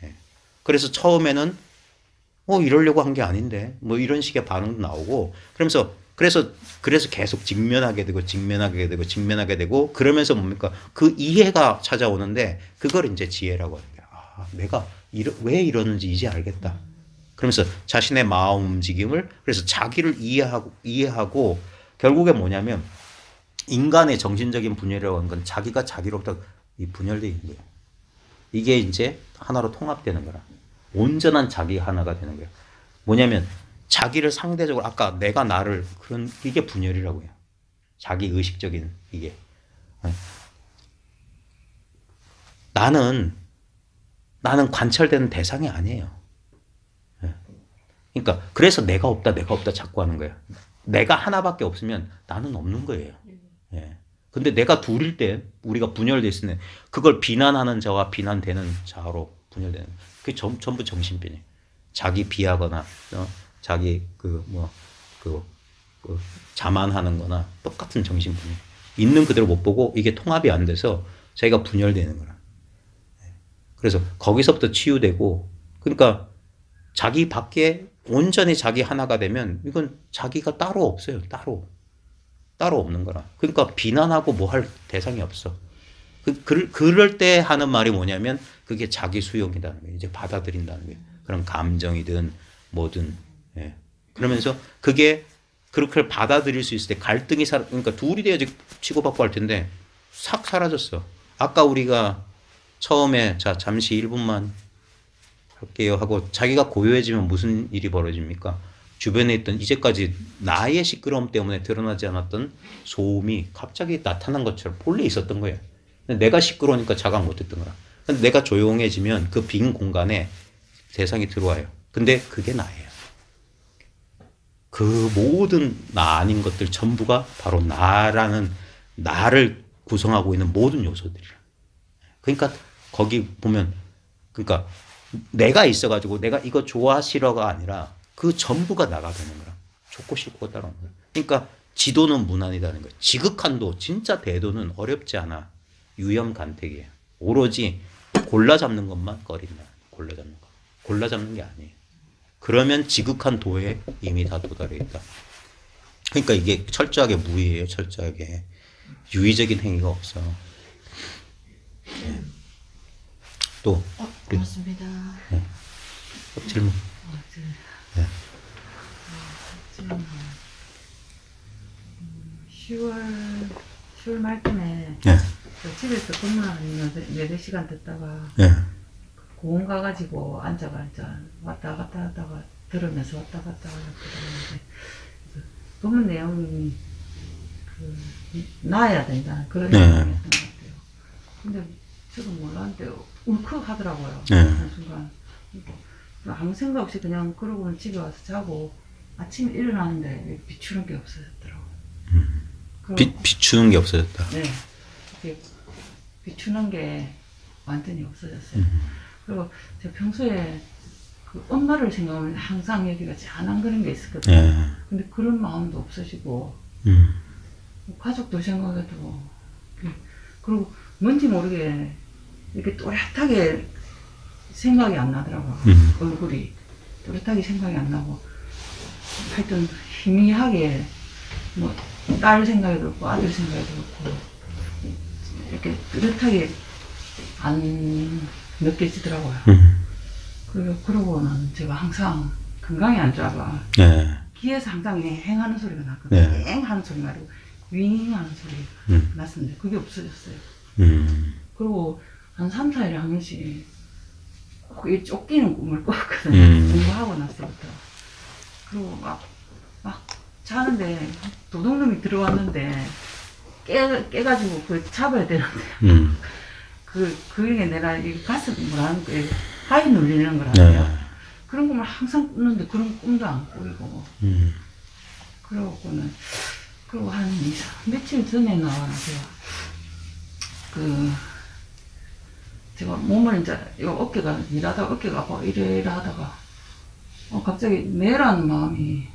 예. 그래서 처음에는 이러려고 한 게 아닌데 뭐 이런 식의 반응도 나오고 그래서 계속 직면하게 되고 그러면서 뭡니까 그 이해가 찾아오는데 그걸 이제 지혜라고 하는 거예요. 아, 내가 왜 이러는지 이제 알겠다. 그러면서 자신의 마음 움직임을 그래서 자기를 이해하고 결국에 뭐냐면 인간의 정신적인 분열이라고 하는 건 자기가 자기로부터 이 분열되어 있는 거예요. 이게 이제 하나로 통합되는 거라. 온전한 자기 하나가 되는 거예요. 뭐냐면 자기를 상대적으로 아까 내가 나를 그런 이게 분열이라고 해요. 자기 의식적인 이게. 나는 관찰되는 대상이 아니에요. 그러니까 그래서 내가 없다 자꾸 하는 거예요. 내가 하나밖에 없으면 나는 없는 거예요. 예. 근데 내가 둘일 때 우리가 분열돼 있으면 그걸 비난하는 자와 비난되는 자로 분열되는 그게 전부 정신병이에요. 자기 비하거나 자기 자만하는 거나 똑같은 정신병이에요. 있는 그대로 못 보고 이게 통합이 안 돼서 자기가 분열되는 거라. 그래서 거기서부터 치유되고 그러니까 자기 밖에 온전히 자기 하나가 되면 이건 자기가 따로 없어요. 따로 없는 거라. 그러니까 비난하고 뭐 할 대상이 없어. 그럴 때 하는 말이 뭐냐면 그게 자기 수용이라는 거예요. 이제 받아들인다는 거예요. 그런 감정이든 뭐든. 예. 그러면서 그게 그렇게 받아들일 수 있을 때 갈등이 그러니까 둘이 돼야지 치고받고 할 텐데 싹 사라졌어. 아까 우리가 처음에 자 잠시 1분만 할게요 하고 자기가 고요해지면 무슨 일이 벌어집니까? 주변에 있던 이제까지 나의 시끄러움 때문에 드러나지 않았던 소음이 갑자기 나타난 것처럼 본래 있었던 거예요. 내가 시끄러우니까 자각 못했던 거야. 근데 내가 조용해지면 그 빈 공간에 세상이 들어와요. 근데 그게 나예요. 그 모든 나 아닌 것들 전부가 바로 나를 구성하고 있는 모든 요소들이야. 그러니까 거기 보면 그러니까 내가 있어가지고 내가 이거 좋아하시러가 아니라 그 전부가 나가 되는 거야. 좋고 싫고가 따로 없는 거야. 그러니까 지도는 무난이다는 거야. 지극한도 진짜 대도는 어렵지 않아. 유염간택이에요. 오로지 골라 잡는 것만 꺼린다. 골라 잡는 게 아니에요. 그러면 지극한 도에 이미 다 도달해 있다. 그러니까 이게 철저하게 무의예요. 철저하게 유의적인 행위가 없어. 네. 또 고맙습니다. 네. 질문. 네. 10월 말쯤에 네. 집에서 근무 한 4-4시간 듣다가 예. 공원 가가지고 앉아가 이제 왔다 갔다 하다가 들으면서 왔다 갔다 하는데 본문 내용이 나아야 된다 그런 내용이었던 것 같아요. 근데 저도 몰랐는데 울컥하더라고요. 네. 한 순간 아무 생각 없이 그냥 그러고는 집에 와서 자고 아침에 일어나는데 비추는 게 없어졌더라고요. 비추는 게 없어졌다. 네, 이렇게 비추는 게 완전히 없어졌어요. 그리고 제가 평소에 그 엄마를 생각하면 항상 여기가 잔한 그런 게 있었거든요. 예. 근데 그런 마음도 없어지고 가족도 생각해도 그리고 뭔지 모르게 이렇게 또렷하게 생각이 안 나더라고요. 얼굴이 또렷하게 생각이 안 나고 하여튼 희미하게 뭐 딸 생각이 들고 아들 생각이 들고 이렇게 뚜렷하게 안 느껴지더라고요. 그러고는 제가 항상 건강이 안 좋아가 네. 귀에서 항상 앵하는 소리가 났거든요. 네. 앵 하는 소리 말고 윙 하는 소리가 났었는데 그게 없어졌어요. 그리고 한 3-4일에 한 번씩 꼭 쫓기는 꿈을 꿨거든요. 공부하고 나서부터. 그리고 막 자는데 도둑놈이 들어왔는데 깨가지고 그걸 잡아야 되는데 그게 내가 이 가슴 뭐라는 거에 하이 눌리는 거라네요. 네. 그런 꿈을 항상 꾸는데 그런 꿈도 안 꾸이고 그러고는 그리고 한 며칠 전에 제가 제가 몸을 이제 요 어깨가 일하다가 어깨가 아파 이래라 하다가 갑자기 내라는 마음이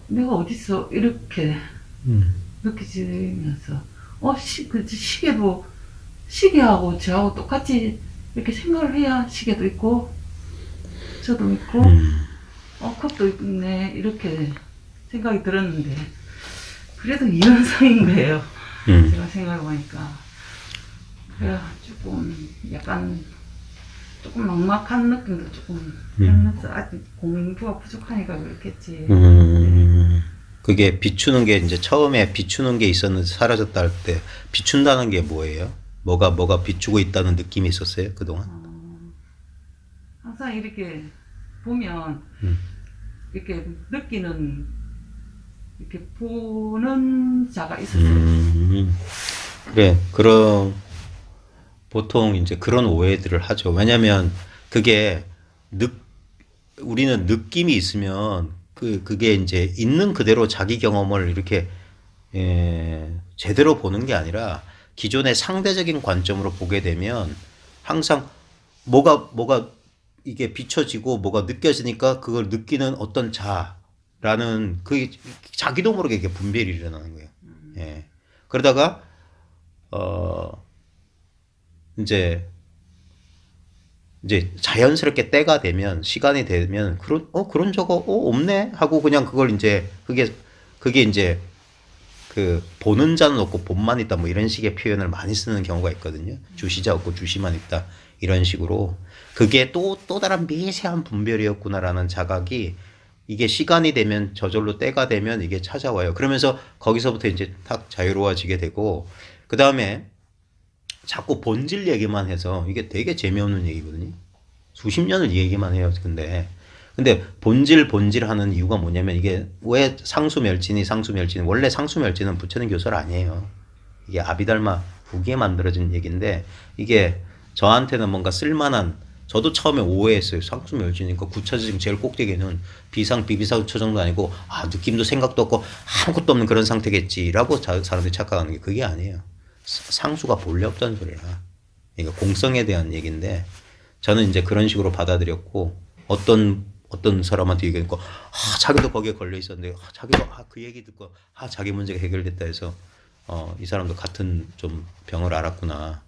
내가 어딨어 이렇게 느껴지면서 시계도 시계하고 저하고 똑같이 이렇게 생각을 해야 시계도 있고 저도 있고 컵도 있네 이렇게 생각이 들었는데 그래도 이현성인 거예요. 제가 생각해보니까 그래 조금 막막한 느낌도 조금 하면서 아직 공부가 부족하니까 그렇겠지. 그게 비추는 게 이제 처음에 비추는 게 있었는데 사라졌다 할 때 비춘다는 게 뭐예요? 뭐가 비추고 있다는 느낌이 있었어요 그동안? 항상 이렇게 보면 이렇게 느끼는 이렇게 보는 자가 있었어요. 그래 보통 이제 그런 오해들을 하죠. 왜냐면 그게 우리는 느낌이 있으면 그게 이제 있는 그대로 자기 경험을 이렇게 제대로 보는 게 아니라 기존의 상대적인 관점으로 보게 되면 항상 뭐가 이게 비춰지고 뭐가 느껴지니까 그걸 느끼는 어떤 자라는 그게 자기도 모르게 이게 분별이 일어나는 거예요. 예. 그러다가 이제 자연스럽게 때가 되면 시간이 되면 그런 저거 없네 하고 그냥 그걸 이제 그게 이제 그 보는 자는 없고 본만 있다 뭐 이런 식의 표현을 많이 쓰는 경우가 있거든요. 주시자 없고 주시만 있다 이런 식으로 그게 또 다른 미세한 분별이었구나라는 자각이 이게 시간이 되면 저절로 때가 되면 이게 찾아와요. 그러면서 거기서부터 이제 탁 자유로워지게 되고 그 다음에 자꾸 본질 얘기만 해서 이게 되게 재미없는 얘기거든요. 수십 년을 이 얘기만 해요. 근데 본질 하는 이유가 뭐냐면 이게 왜 상수멸진이 원래 상수멸진은 부처님 교설 아니에요. 이게 아비달마 후기에 만들어진 얘기인데 이게 저한테는 뭔가 쓸만한 저도 처음에 오해했어요. 상수멸진이니까 구차적인 제일 꼭대기는 비비사우처 정도 아니고 느낌도 생각도 없고 아무것도 없는 그런 상태겠지라고 사람들이 착각하는 게 그게 아니에요. 상수가 본래 없다는 소리라. 그러니까 공성에 대한 얘기인데 저는 이제 그런 식으로 받아들였고 어떤 사람한테 얘기하니까 자기도 거기에 걸려 있었는데 자기도 그 얘기 듣고 자기 문제가 해결됐다 해서 이 사람도 같은 좀 병을 앓았구나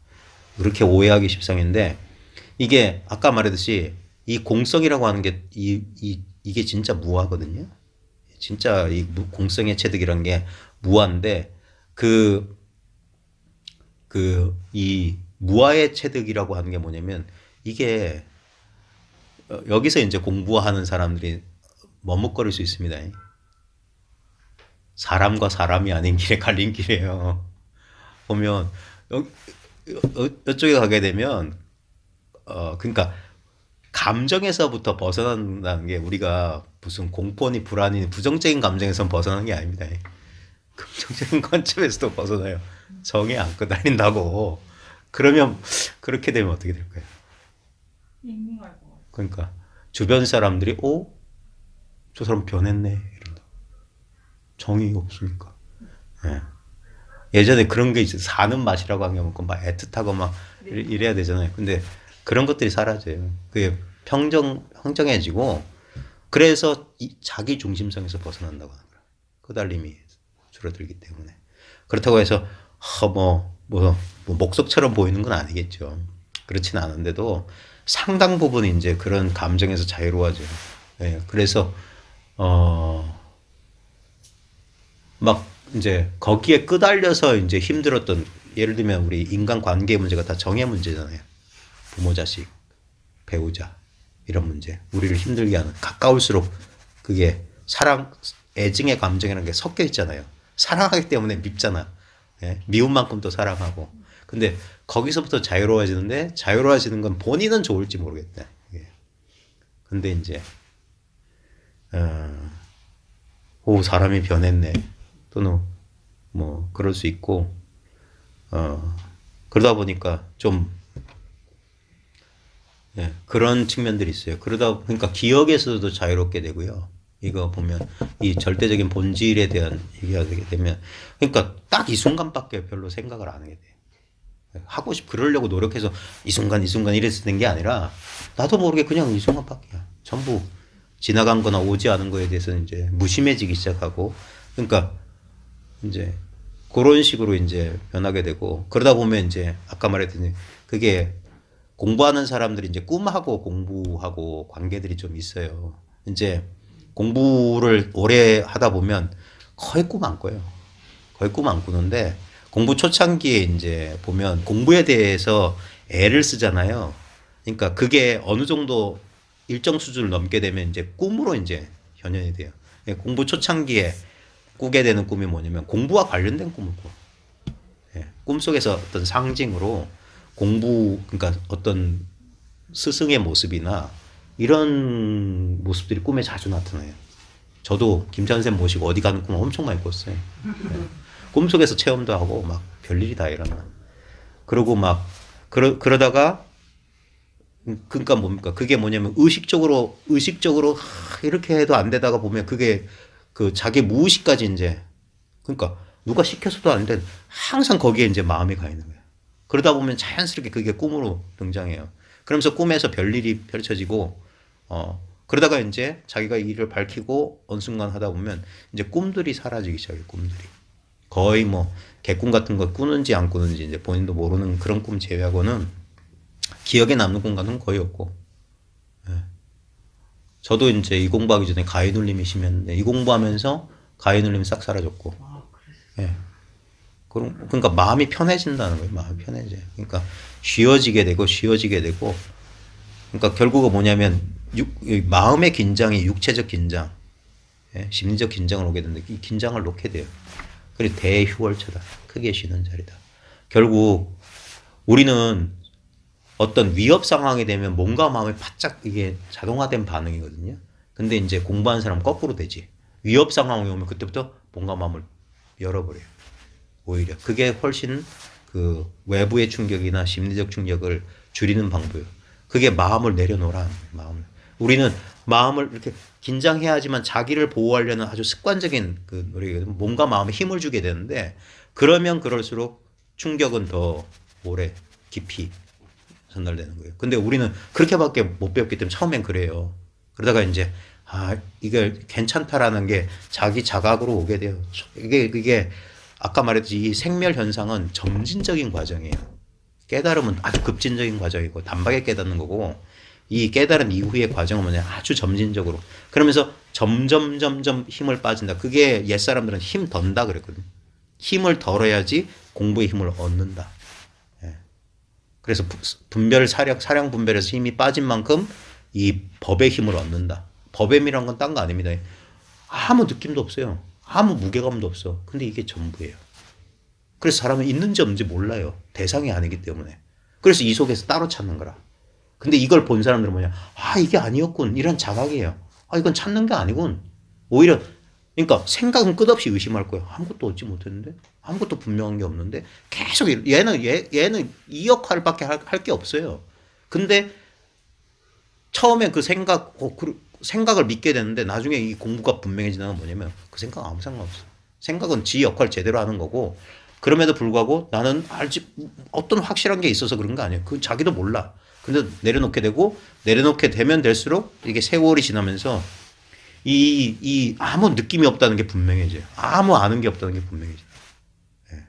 그렇게 오해하기 십상인데 이게 아까 말했듯이 이 공성이라고 하는 게 이게 진짜 무아거든요. 진짜 이 공성의 체득이라는 게 무아인데 이 무아의 체득이라고 하는 게 뭐냐면 이게 여기서 이제 공부하는 사람들이 머뭇거릴 수 있습니다. 사람과 사람이 아닌 길에 갈림길이에요. 보면 이쪽에 가게 되면 그러니까 감정에서부터 벗어난다는 게 우리가 무슨 공포니 불안이 부정적인 감정에서 벗어나는 게 아닙니다. 긍정적인 관점에서도 벗어나요. 정에 안고 다닌다고. 그러면 그렇게 되면 어떻게 될까요? 그러니까 주변 사람들이 저 사람 변했네 이런다. 정이 없으니까. 네. 예전에 그런 게 있어요. 사는 맛이라고 한 게 없고 막 애틋하고 막 이래야 되잖아요. 근데 그런 것들이 사라져요. 그게 평정해지고 그래서 자기 중심성에서 벗어난다고 하는 거예요. 끄달림이 줄어들기 때문에. 그렇다고 해서 목석처럼 보이는 건 아니겠죠. 그렇지는 않은데도 상당 부분 이제 그런 감정에서 자유로워져요. 네, 그래서 막 이제 거기에 끄달려서 이제 힘들었던 예를 들면 우리 인간 관계 문제가 다 정의 문제잖아요. 부모, 자식, 배우자 이런 문제 우리를 힘들게 하는 가까울수록 그게 사랑, 애증의 감정이라는 게 섞여 있잖아요. 사랑하기 때문에 밉잖아. 예? 미운 만큼 또 사랑하고. 근데 거기서부터 자유로워지는데 자유로워지는 건 본인은 좋을지 모르겠다. 예. 근데 이제 사람이 변했네. 또는 뭐 그럴 수 있고 그러다 보니까 좀 그런 측면들이 있어요. 그러니까 기억에서도 자유롭게 되고요. 이거 보면 이 절대적인 본질에 대한 얘기하게 되면 그러니까 딱 이 순간밖에 별로 생각을 안 하게 돼. 그러려고 노력해서 이 순간 이랬을 된 게 아니라 나도 모르게 그냥 이 순간밖이야. 전부 지나간 거나 오지 않은 거에 대해서 이제 무심해지기 시작하고 그러니까 이제 그런 식으로 이제 변하게 되고 그러다 보면 이제 아까 말했더니 그게 공부하는 사람들이 이제 꿈하고 공부하고 관계들이 좀 있어요. 이제 공부를 오래 하다 보면 거의 꿈 안 꿔요. 거의 꿈 안 꾸는데 공부 초창기에 이제 보면 공부에 대해서 애를 쓰잖아요. 그러니까 그게 어느 정도 일정 수준을 넘게 되면 이제 꿈으로 이제 현현이 돼요. 공부 초창기에 꾸게 되는 꿈이 뭐냐면 공부와 관련된 꿈을 꿔. 꿈속에서 어떤 상징으로 그러니까 어떤 스승의 모습이나 이런 모습들이 꿈에 자주 나타나요. 저도 김찬쌤 모시고 어디 가는 꿈을 엄청 많이 꿨어요. 꿈속에서 체험도 하고 막 별일이 다 일어나. 그러고 막 그러다가 그러니까 뭡니까? 그게 뭐냐면 의식적으로 이렇게 해도 안 되다가 보면 그게 그 자기 무의식까지 이제 그러니까 누가 시켜서도 안 돼. 항상 거기에 이제 마음이 가 있는 거예요. 그러다 보면 자연스럽게 그게 꿈으로 등장해요. 그러면서 꿈에서 별일이 펼쳐지고 그러다가 이제 자기가 일을 밝히고 어느 순간 하다 보면 이제 꿈들이 사라지기 시작해요. 꿈들이. 거의 뭐 개꿈 같은 거 꾸는지 안 꾸는지 이제 본인도 모르는 그런 꿈 제외하고는 기억에 남는 공간은 거의 없고. 저도 이제 이 공부하기 전에 가위눌림이 심했는데 이 공부하면서 가위눌림이 싹 사라졌고. 그러니까 마음이 편해진다는 거예요. 마음이 편해져요. 그러니까 쉬워지게 되고 그러니까 결국은 뭐냐면 마음의 긴장이 육체적 긴장, 심리적 긴장을 오게 되는데 이 긴장을 놓게 돼요. 그리고 대휴월처다. 크게 쉬는 자리다. 결국 우리는 어떤 위협 상황이 되면 몸과 마음이 바짝 이게 자동화된 반응이거든요. 근데 이제 공부하는 사람은 거꾸로 되지. 위협 상황이 오면 그때부터 몸과 마음을 열어버려요. 오히려 그게 훨씬 그 외부의 충격이나 심리적 충격을 줄이는 방법이에요. 그게 마음을 내려놓으라. 우리는 마음을 이렇게 긴장해야 하지만 자기를 보호하려는 아주 습관적인 그 노력이거든요. 몸과 마음에 힘을 주게 되는데 그러면 그럴수록 충격은 더 오래 깊이 전달되는 거예요. 근데 우리는 그렇게밖에 못 배웠기 때문에 처음엔 그래요. 그러다가 이제 이게 괜찮다라는 게 자기 자각으로 오게 돼요. 이게 아까 말했듯이 이 생멸 현상은 점진적인 과정이에요. 깨달음은 아주 급진적인 과정이고 단박에 깨닫는 거고 이 깨달은 이후의 과정은 뭐냐 아주 점진적으로 그러면서 점점 힘을 빠진다. 그게 옛사람들은 힘 던다 그랬거든요. 힘을 덜어야지 공부의 힘을 얻는다. 그래서 사량 분별에서 힘이 빠진 만큼 이 법의 힘을 얻는다. 법의미란 건 딴 거 아닙니다. 아무 느낌도 없어요. 아무 무게감도 없어. 근데 이게 전부예요. 그래서 사람은 있는지 없는지 몰라요. 대상이 아니기 때문에. 그래서 이 속에서 따로 찾는 거라. 근데 이걸 본 사람들은 뭐냐. 아, 이게 아니었군. 이런 자각이에요. 아, 이건 찾는 게 아니군. 오히려, 그러니까 생각은 끝없이 의심할 거예요. 아무것도 얻지 못했는데? 아무것도 분명한 게 없는데? 계속, 얘는 이 역할밖에 할 게 없어요. 근데 처음에 그 생각을 믿게 되는데 나중에 이 공부가 분명해지는 건 뭐냐면 그 생각 아무 상관없어. 생각은 지 역할 제대로 하는 거고 그럼에도 불구하고 나는 어떤 확실한 게 있어서 그런 거 아니에요. 그 자기도 몰라. 근데 내려놓게 되고 내려놓게 되면 될수록 이게 세월이 지나면서 아무 느낌이 없다는 게 분명해져요. 아무 아는 게 없다는 게 분명해져요. 네.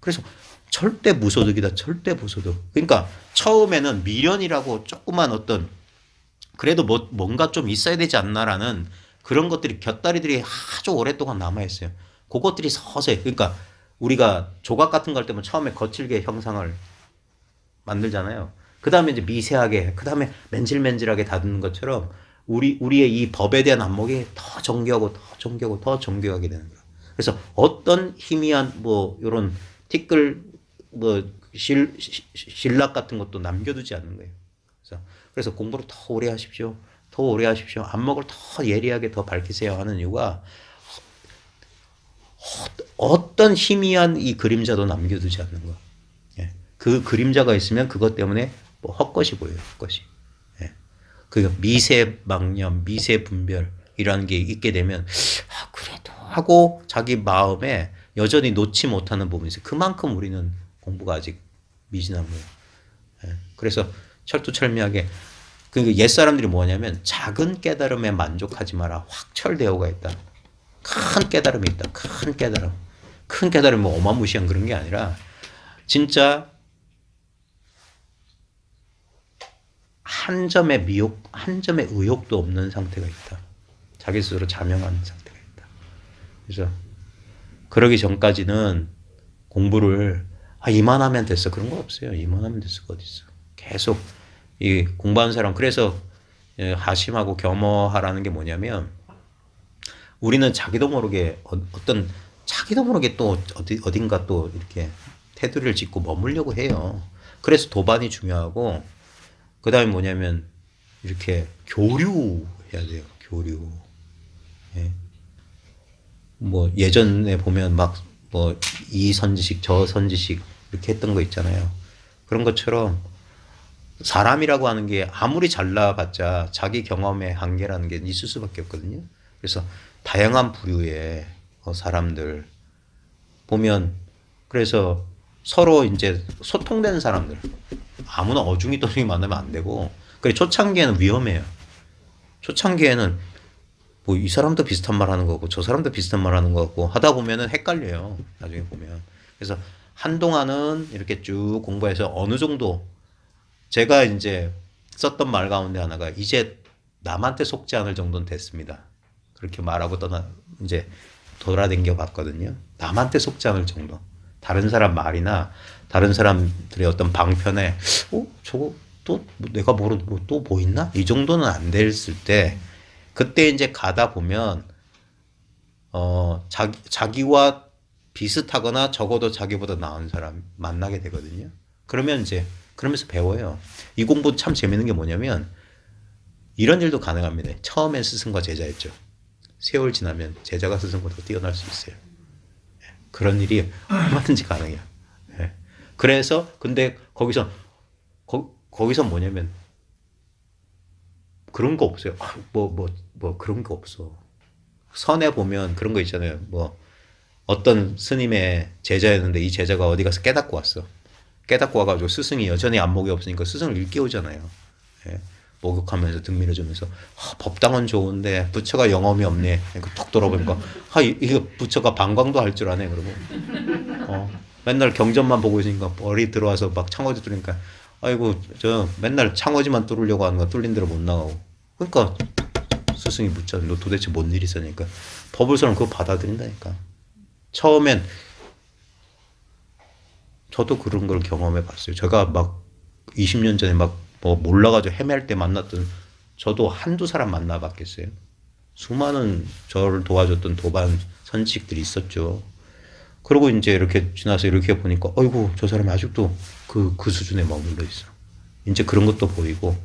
그래서 절대 무소득이다. 절대 무소득. 그러니까 처음에는 미련이라고 조그만 어떤 그래도 뭔가 좀 있어야 되지 않나라는 그런 것들이 곁다리들이 아주 오랫동안 남아있어요. 그것들이 서서히 그러니까 우리가 조각 같은 거 할 때면 처음에 거칠게 형상을 만들잖아요. 그 다음에 이제 미세하게 그 다음에 맨질맨질하게 다듬는 것처럼 우리의 이 법에 대한 안목이 더 정교하고 더 정교하고 더 정교하게 되는 거예요. 그래서 어떤 희미한 뭐 이런 티끌 뭐 신락 같은 것도 남겨두지 않는 거예요. 그래서 공부를 더 오래 하십시오. 더 오래 하십시오. 안목을 더 예리하게 더 밝히세요 하는 이유가 어떤 희미한 이 그림자도 남겨두지 않는 거. 예. 그 그림자가 있으면 그것 때문에 뭐 헛것이 보여요. 헛것이. 예. 그 미세망념, 미세분별이라는 게 있게 되면 그래도 하고 자기 마음에 여전히 놓지 못하는 부분이 있어요. 그만큼 우리는 공부가 아직 미진한 거예요. 예. 그래서 철두철미하게 그 옛사람들이 뭐냐면 작은 깨달음에 만족하지 마라. 확철대오가 있다. 큰 깨달음이 있다. 큰 깨달음. 큰 깨달음이 뭐 어마무시한 그런 게 아니라 진짜 한 점의 미혹, 한 점의 의욕도 없는 상태가 있다. 자기 스스로 자명한 상태가 있다. 그래서 그러기 전까지는 공부를 이만하면 됐어. 그런 거 없어요. 이만하면 됐어가 어디 있어. 계속 이 공부하는 사람 그래서 하심하고 겸허하라는 게 뭐냐면 우리는 자기도 모르게 어떤 자기도 모르게 또 어딘가 또 이렇게 테두리를 짓고 머물려고 해요. 그래서 도반이 중요하고 그 다음에 뭐냐면 이렇게 교류해야 돼요. 교류. 예. 뭐 예전에 보면 막 뭐 이 선지식 저 선지식 이렇게 했던 거 있잖아요. 그런 것처럼 사람이라고 하는 게 아무리 잘나봤자 자기 경험의 한계라는 게 있을 수밖에 없거든요. 그래서 다양한 부류의 사람들 보면 그래서 서로 이제 소통되는 사람들 아무나 어중이떠중이 만나면 안 되고 그래 초창기에는 위험해요. 초창기에는 뭐 이 사람도 비슷한 말 하는 거고 저 사람도 비슷한 말 하는 거 같고 하다 보면은 헷갈려요. 나중에 보면. 그래서 한동안은 이렇게 쭉 공부해서 어느 정도 제가 이제 썼던 말 가운데 하나가 이제 남한테 속지 않을 정도는 됐습니다. 그렇게 말하고 이제 돌아다녀 봤거든요. 남한테 속지 않을 정도. 다른 사람 말이나 다른 사람들의 어떤 방편에 저거 또 내가 또 뭐 있나? 이 정도는 안 됐을 때 그때 이제 가다 보면 자기와 비슷하거나 적어도 자기보다 나은 사람 만나게 되거든요. 그러면 이제 그러면서 배워요. 이 공부 참 재밌는 게 뭐냐면 이런 일도 가능합니다. 처음엔 스승과 제자였죠. 세월 지나면 제자가 스승보다 뛰어날 수 있어요. 그런 일이 얼마든지 가능해요. 그래서 근데 거기서 뭐냐면 그런 거 없어요. 뭐 그런 거 없어. 선에 보면 그런 거 있잖아요. 뭐 어떤 스님의 제자였는데 이 제자가 어디 가서 깨닫고 왔어. 깨닫고 와가지고 스승이 여전히 안목이 없으니까 스승을 일깨우잖아요. 예. 목욕하면서 등 밀어주면서 법당은 좋은데 부처가 영험이 없네. 그러니까 툭 돌아보니까 이거 부처가 방광도 할 줄 아네. 그러고 맨날 경전만 보고 있으니까 머리 들어와서 막 창호지 뚫으니까 아이고 저 맨날 창호지만 뚫으려고 하는 거 뚫린 대로 못 나가고. 그러니까 스승이 묻잖아. 너 도대체 뭔 일이 있었냐니까. 법을서는 그거 받아들인다니까. 처음엔 저도 그런 걸 경험해 봤어요. 제가 막 20년 전에 막 뭐 몰라가지고 헤맬 때 만났던 저도 한두 사람 만나봤겠어요. 수많은 저를 도와줬던 도반 선지식들이 있었죠. 그러고 이제 이렇게 지나서 이렇게 보니까, 어이구, 저 사람이 아직도 그 수준에 머물러 있어. 이제 그런 것도 보이고,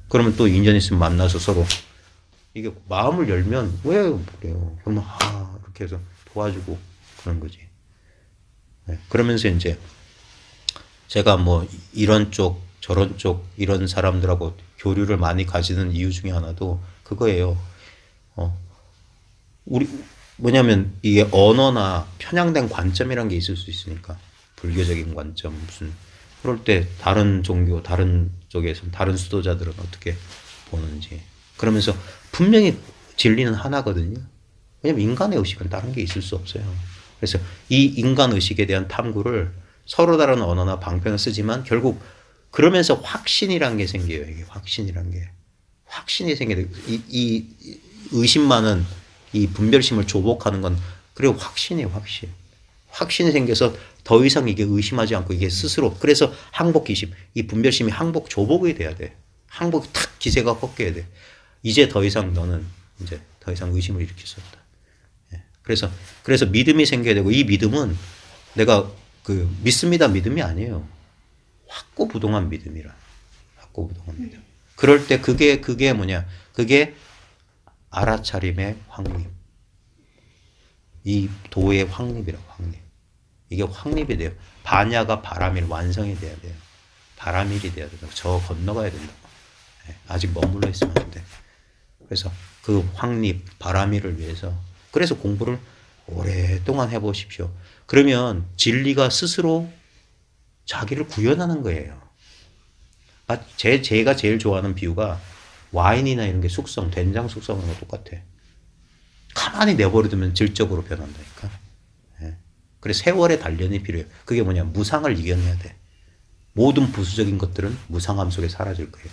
그러면 또 인연 있으면 만나서 서로, 이게 마음을 열면, 왜 그래요? 그러면, 이렇게 해서 도와주고 그런 거지. 네. 그러면서 이제 제가 뭐 이런 쪽, 저런 쪽, 이런 사람들하고 교류를 많이 가지는 이유 중에 하나도 그거예요. 우리, 뭐냐면 이게 언어나 편향된 관점이란 게 있을 수 있으니까. 불교적인 관점, 무슨. 그럴 때 다른 종교, 다른 쪽에서, 다른 수도자들은 어떻게 보는지. 그러면서 분명히 진리는 하나거든요. 왜냐면 인간의 의식은 다른 게 있을 수 없어요. 그래서 이 인간 의식에 대한 탐구를 서로 다른 언어나 방편을 쓰지만 결국 그러면서 확신이란 게 생겨요. 이게 확신이란 게. 확신이 생겨요. 이 의심 많은 이 분별심을 조복하는 건 그리고 확신이에요. 확신. 확신이 생겨서 더 이상 이게 의심하지 않고 이게 스스로. 그래서 항복 기심. 이 분별심이 항복 조복이 돼야 돼. 항복이 탁 기세가 꺾여야 돼. 이제 더 이상 너는 이제 더 이상 의심을 일으킬 수 없다. 그래서 믿음이 생겨야 되고 이 믿음은 내가 믿습니다 믿음이 아니에요. 확고부동한 믿음이라. 확고부동한 믿음. 그럴 때 그게 뭐냐? 그게 알아차림의 확립. 이 도의 확립이라고, 확립. 이게 확립이 돼요. 반야가 바라밀 완성이 돼야 돼요. 바라밀이 돼야 돼요. 저 건너가야 된다고. 아직 머물러 있으면 안 돼. 그래서 그 확립, 바라밀을 위해서 그래서 공부를 오랫동안 해보십시오. 그러면 진리가 스스로 자기를 구현하는 거예요. 제가 제일 좋아하는 비유가 와인이나 이런 게 숙성, 된장 숙성하는 거 똑같아. 가만히 내버려두면 질적으로 변한다니까. 그래서 세월의 단련이 필요해요. 그게 뭐냐? 무상을 이겨내야 돼. 모든 부수적인 것들은 무상함 속에 사라질 거예요.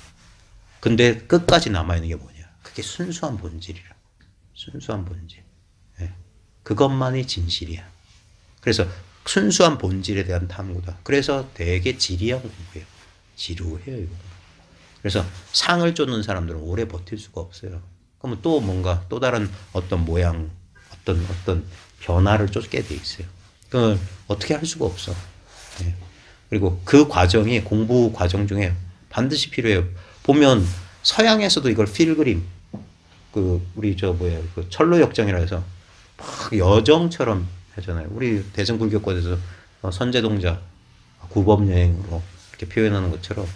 근데 끝까지 남아있는 게 뭐냐? 그게 순수한 본질이라. 순수한 본질. 그것만이 진실이야. 그래서 순수한 본질에 대한 탐구다. 그래서 되게 지리한 공부예요. 지루해요, 이거. 그래서 상을 쫓는 사람들은 오래 버틸 수가 없어요. 그러면 또 뭔가 또 다른 어떤 모양, 어떤 변화를 쫓게 돼 있어요. 그걸 어떻게 할 수가 없어. 그리고 그 과정이 공부 과정 중에 반드시 필요해요. 보면 서양에서도 이걸 필그림, 우리 그 철로역정이라 해서 막 여정처럼 하잖아요. 우리 대승불교권에서 선제동자, 구법여행으로 이렇게 표현하는 것처럼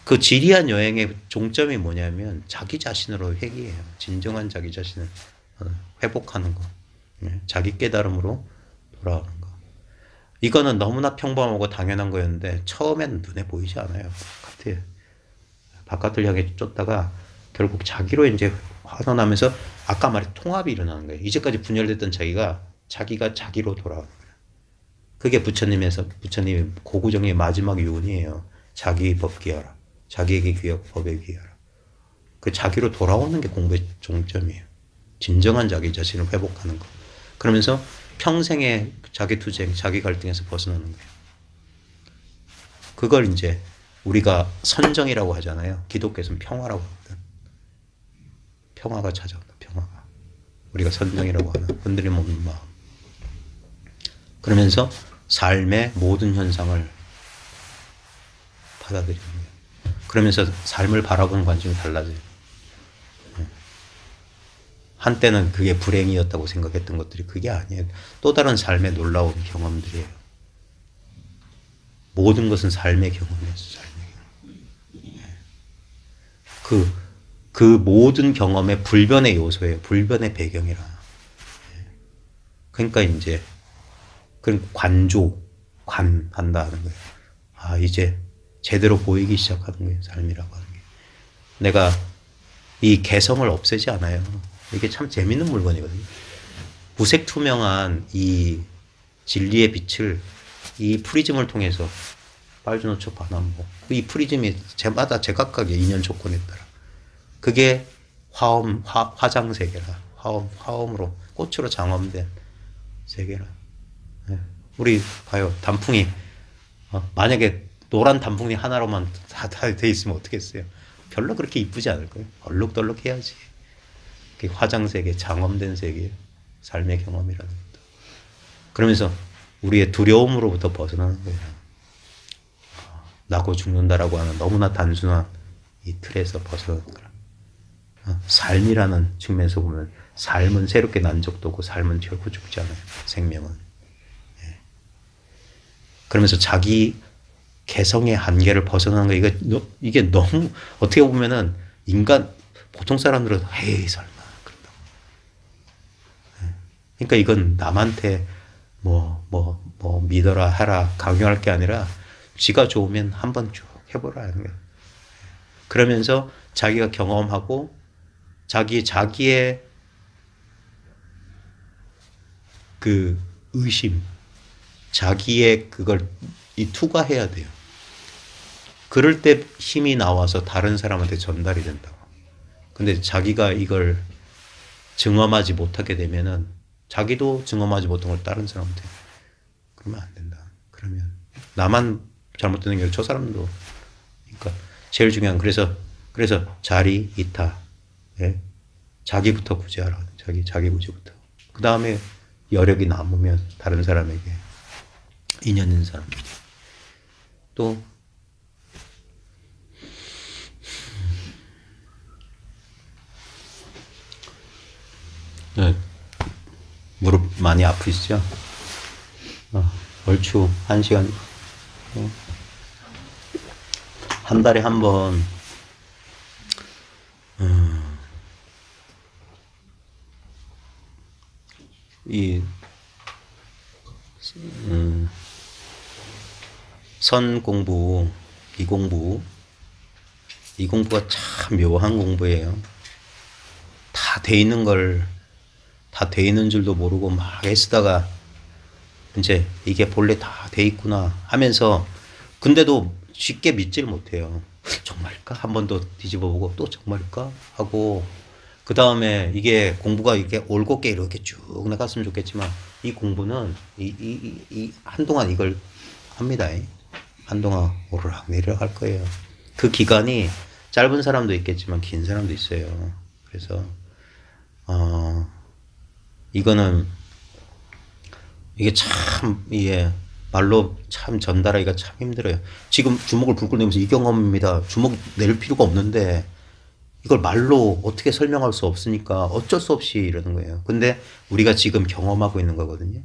그 지리한 여행의 종점이 뭐냐면 자기 자신으로 회귀해요. 진정한 자기 자신을 회복하는 거. 자기 깨달음으로 돌아오는 거. 이거는 너무나 평범하고 당연한 거였는데 처음에는 눈에 보이지 않아요. 바깥을 향해 쫓다가 결국 자기로 이제 환원하면서 아까 말한 통합이 일어나는 거예요. 이제까지 분열됐던 자기가 자기로 돌아오는 거예요. 그게 부처님의 고구정의 마지막 유언이에요. 자기 법기하라. 자기에게 귀하고 법에 귀하라. 그 자기로 돌아오는 게 공부의 종점이에요. 진정한 자기 자신을 회복하는 거. 그러면서 평생의 자기 투쟁, 자기 갈등에서 벗어나는 거예요. 그걸 이제 우리가 선정이라고 하잖아요. 기독교에서는 평화라고 하거든. 평화가 찾아온다. 평화가. 우리가 선정이라고 하는 흔들림 없는 마음. 그러면서 삶의 모든 현상을 받아들이는 거예요. 그러면서 삶을 바라보는 관점이 달라져요. 한때는 그게 불행이었다고 생각했던 것들이 그게 아니에요. 또 다른 삶의 놀라운 경험들이에요. 모든 것은 삶의 경험이었어요. 삶의 경험. 그 모든 경험의 불변의 요소예요. 불변의 배경이라. 그러니까 이제 관한다 하는 거예요. 이제 제대로 보이기 시작하는 거예요. 삶이라고 하는 게. 내가 이 개성을 없애지 않아요. 이게 참 재밌는 물건이거든요. 무색투명한 이 진리의 빛을 이 프리즘을 통해서 빨주노초 반환보. 이 프리즘이 제마다 제각각의 인연 조건에 따라. 그게 화장 세계라. 화엄으로 꽃으로 장엄된 세계라. 우리 봐요. 단풍이 만약에 노란 단풍이 하나로만 다 돼 있으면 어떻겠어요? 별로 그렇게 이쁘지 않을 거예요. 얼룩덜룩 해야지. 그게 화장 세계, 장엄된 세계, 삶의 경험이라는 것도. 그러면서 우리의 두려움으로부터 벗어나는 거예요. 나고 죽는다라고 하는 너무나 단순한 이 틀에서 벗어나는 거예요. 삶이라는 측면에서 보면 삶은 새롭게 난 적도 없고 삶은 결코 죽지 않아요. 생명은. 예. 그러면서 자기 개성의 한계를 벗어나는 거 이게 너무 어떻게 보면은 인간 보통 사람들은 에이 설마 그런다고. 예. 그러니까 이건 남한테 뭐 믿어라 하라 강요할 게 아니라 지가 좋으면 한번 쭉 해보라는 거예요. 그러면서 자기가 경험하고 자기의 그 의심, 자기의 그걸 투과해야 돼요. 그럴 때 힘이 나와서 다른 사람한테 전달이 된다고. 근데 자기가 이걸 증험하지 못하게 되면은 자기도 증험하지 못한 걸 다른 사람한테 그러면 안 된다. 그러면 나만 잘못되는 게 아니라 저 사람도. 그러니까 제일 중요한 그래서 자리 이타. 예? 자기부터 구제하라. 자기 구제부터. 그 다음에 여력이 남으면 다른 사람에게 인연 있는 사람에게 또 네. 무릎 많이 아프시죠? 얼추 1시간 한 달에 한 번 선 공부, 이 공부가 참 묘한 공부예요. 다 돼 있는 줄도 모르고 막 애쓰다가 이제 이게 본래 다 돼 있구나 하면서 근데도 쉽게 믿질 못해요. 정말일까? 한 번 더 뒤집어 보고 또 정말일까? 하고 그 다음에 이게 공부가 이렇게 올곧게 이렇게 쭉 나갔으면 좋겠지만 이 공부는 한동안 이걸 합니다. 한동안 오르락 내리락 할 거예요. 그 기간이 짧은 사람도 있겠지만 긴 사람도 있어요. 그래서 이거는 이게 참 말로 참 전달하기가 참 힘들어요. 지금 주먹을 불끈 내면서 이 경험입니다. 주먹 낼 필요가 없는데 이걸 말로 어떻게 설명할 수 없으니까 어쩔 수 없이 이러는 거예요. 근데 우리가 지금 경험하고 있는 거거든요.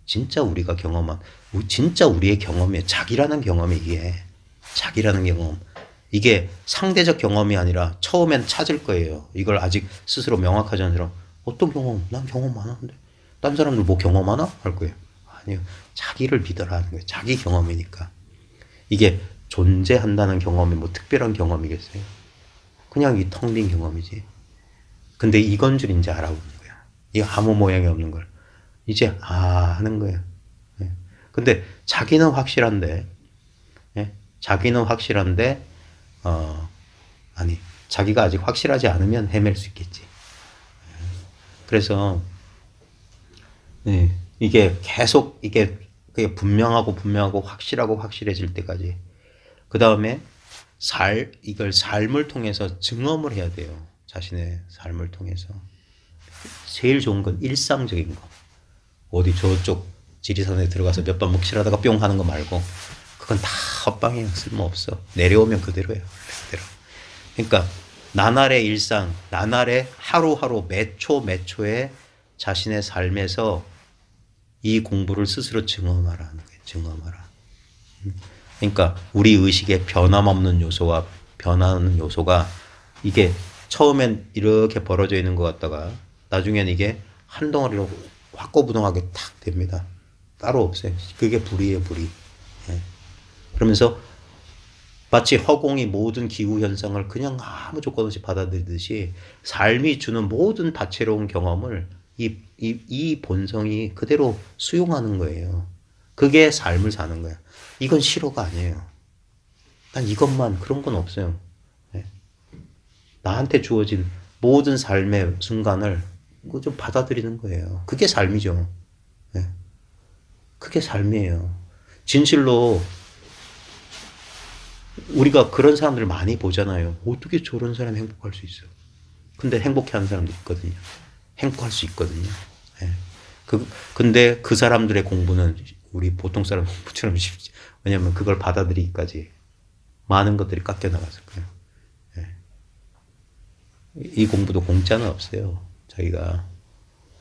진짜 우리가 경험한, 진짜 우리의 경험이에요. 자기라는 경험이 자기라는 경험. 이게 상대적 경험이 아니라 처음엔 찾을 거예요. 이걸 아직 스스로 명확하지 않은 사람, 어떤 경험? 난 경험 많았는데. 딴 사람들 뭐 경험하나? 할 거예요. 아니요. 자기를 믿어라 하는 거예요. 자기 경험이니까. 이게 존재한다는 경험이 뭐 특별한 경험이겠어요? 그냥 이 텅 빈 경험이지. 근데 이건 줄 이제 알아보는 거야. 이 아무 모양이 없는 걸. 이제, 하는 거예요. 예. 근데 자기는 확실한데, 자기는 확실한데, 자기가 아직 확실하지 않으면 헤맬 수 있겠지. 그래서, 이게 계속, 그게 분명하고 확실해질 때까지. 그 다음에, 이걸 삶을 통해서 증험을 해야 돼요. 자신의 삶을 통해서. 제일 좋은 건 일상적인 거. 어디 저쪽 지리산에 들어가서 몇 번 묵실하다가 뿅 하는 거 말고, 그건 다 헛방이에요. 쓸모없어. 내려오면 그대로예요. 그대로. 그러니까, 나날의 일상, 나날의 하루하루 매초의 자신의 삶에서 이 공부를 스스로 증험하라 하는 거예요. 증험하라. 그러니까 우리 의식의 변함없는 요소와 변하는 요소가 이게 처음엔 이렇게 벌어져 있는 것 같다가 나중엔 이게 한 덩어리로 확고부동하게 탁 됩니다. 따로 없어요. 그게 불이에요, 불이. 그러면서 마치 허공이 모든 기후현상을 그냥 아무 조건 없이 받아들이듯이 삶이 주는 모든 다채로운 경험을 이 본성이 그대로 수용하는 거예요. 그게 삶을 사는 거야. 이건 실효가 아니에요. 난 이것만 그런 건 없어요. 나한테 주어진 모든 삶의 순간을 좀 받아들이는 거예요. 그게 삶이죠. 그게 삶이에요. 진실로 우리가 그런 사람들을 많이 보잖아요. 어떻게 저런 사람이 행복할 수 있어요? 근데 행복해하는 사람도 있거든요. 행복할 수 있거든요. 근데 그 사람들의 공부는 우리 보통 사람 공부처럼 쉽지. 왜냐면 그걸 받아들이기까지 많은 것들이 깎여 나갔을 거예요. 예. 이 공부도 공짜는 없어요. 자기가.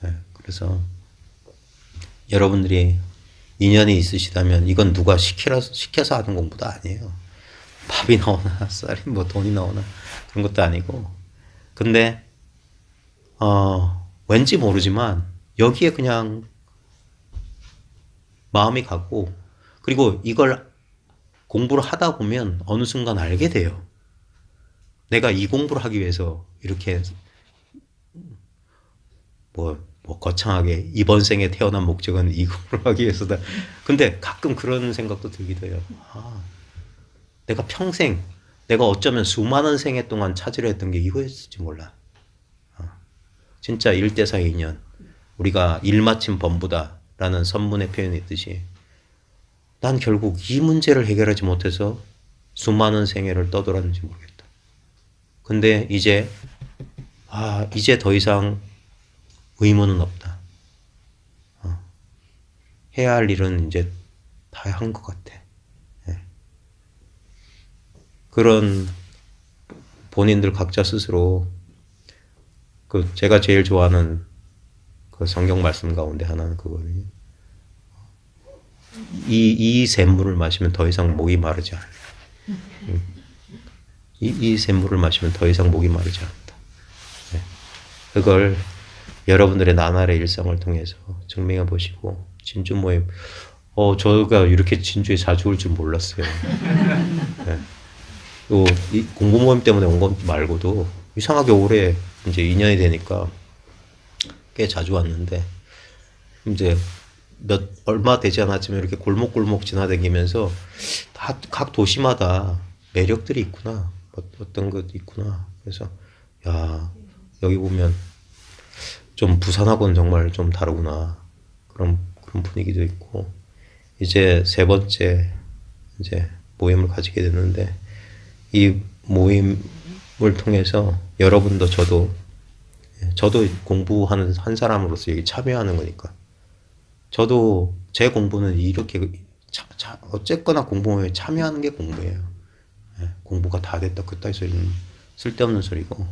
예. 그래서 여러분들이 인연이 있으시다면 이건 누가 시켜서 하는 공부도 아니에요. 밥이 나오나 쌀이 뭐 돈이 나오나 그런 것도 아니고. 근데 왠지 모르지만 여기에 그냥 마음이 가고, 그리고 이걸 공부를 하다 보면 어느 순간 알게 돼요. 내가 이 공부를 하기 위해서 이렇게 뭐 거창하게 이번 생에 태어난 목적은 이 공부를 하기 위해서다. 근데 가끔 그런 생각도 들기도 해요. 내가 평생, 내가 어쩌면 수많은 생애 동안 찾으려 했던 게 이거였을지 몰라. 진짜 일대사의 인연. 우리가 일마침 범부다 라는 선문의 표현이 있듯이 난 결국 이 문제를 해결하지 못해서 수많은 생애를 떠돌았는지 모르겠다. 근데 이제 더 이상 의무는 없다. 해야 할 일은 이제 다 한 것 같아. 예. 그런 본인들 각자 스스로 제가 제일 좋아하는 그 성경 말씀 가운데 하나는 그거거든요. 이 샘물을 마시면 더 이상 목이 마르지 않는다. 이 샘물을 마시면 더 이상 목이 마르지 않는다. 네. 그걸 여러분들의 나날의 일상을 통해서 증명해 보시고, 진주 모임, 저가 이렇게 진주에 자주 올 줄 몰랐어요. 네. 또 이 공부 모임 때문에 온 것 말고도 이상하게 올해 이제 2년이 되니까 꽤 자주 왔는데, 이제 얼마 되지 않았지만 이렇게 골목골목 지나다니면서 각 도시마다 매력들이 있구나. 어떤 것도 있구나. 그래서, 여기 보면 좀 부산하고는 정말 좀 다르구나. 그런 분위기도 있고, 이제 세 번째 이제 모임을 가지게 됐는데, 이 모임을 통해서 여러분도 저도 공부하는 한 사람으로서 여기 참여하는 거니까, 저도 제 공부는 이렇게 어쨌거나 공부에 참여하는 게 공부예요. 예, 공부가 다 됐다 그따위 소리는 쓸데없는 소리고,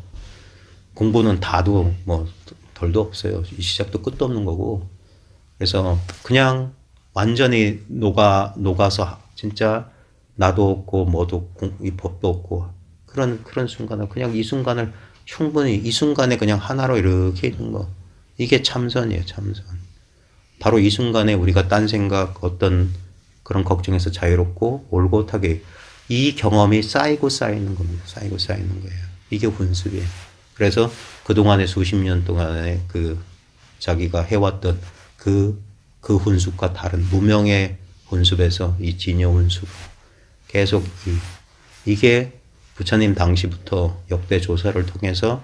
공부는 다도 뭐 덜도 없어요. 이 시작도 끝도 없는 거고. 그래서 그냥 완전히 녹아서 진짜 나도 없고 뭐도 없고 이 법도 없고 그런 순간을, 그냥 이 순간을 충분히 이 순간에 그냥 하나로 이렇게 있는 거, 이게 참선이에요. 참선. 바로 이 순간에 우리가 딴 생각, 어떤 그런 걱정에서 자유롭고 올곧하게 이 경험이 쌓이고 쌓이는 겁니다. 쌓이고 쌓이는 거예요. 이게 훈습이에요. 그래서 그동안의 수십 년 동안에 자기가 해왔던 그 훈습과 다른 무명의 훈습에서 이 진여 훈습, 계속 이게 부처님 당시부터 역대 조사를 통해서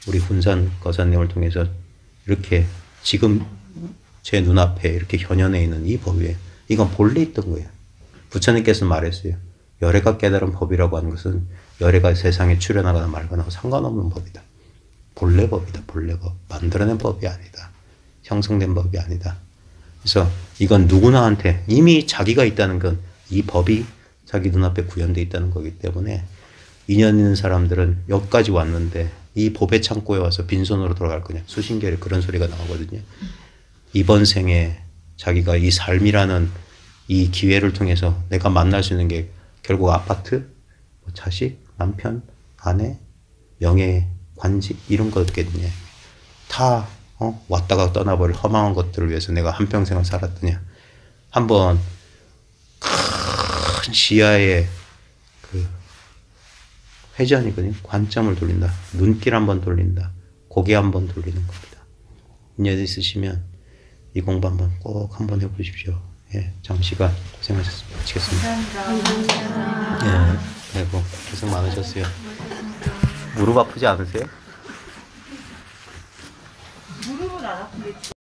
우리 훈산 거사님을 통해서 이렇게 지금 제 눈앞에 이렇게 현현해 있는 이 법이에요. 이건 본래 있던 거예요. 부처님께서 말했어요. 열애가 깨달은 법이라고 하는 것은 열애가 세상에 출현하거나 말거나 상관없는 법이다. 본래 법이다. 본래 법. 만들어낸 법이 아니다. 형성된 법이 아니다. 그래서 이건 누구나한테 이미 자기가 있다는 건 이 법이 자기 눈앞에 구현되어 있다는 거기 때문에, 인연 있는 사람들은 여기까지 왔는데 이 법의 창고에 와서 빈손으로 돌아갈 거냐. 수신결에 그런 소리가 나오거든요. 이번 생에 자기가 이 삶이라는 이 기회를 통해서 내가 만날 수 있는 게 결국 아파트, 자식, 남편, 아내, 명예, 관직 이런 거겠냐. 다 왔다가 떠나버릴 허망한 것들을 위해서 내가 한평생을 살았더냐. 한번 큰 시야에 회전이거든요. 관점을 돌린다. 눈길 한번 돌린다. 고개 한번 돌리는 겁니다. 인연 있으시면 이 공부 꼭 한번 해보십시오. 예, 장시간 고생하셨습니다. 마치겠습니다. 감사합니다. 예, 아이고, 고생 많으셨어요. 무릎 아프지 않으세요? 무릎은 안 아프겠지.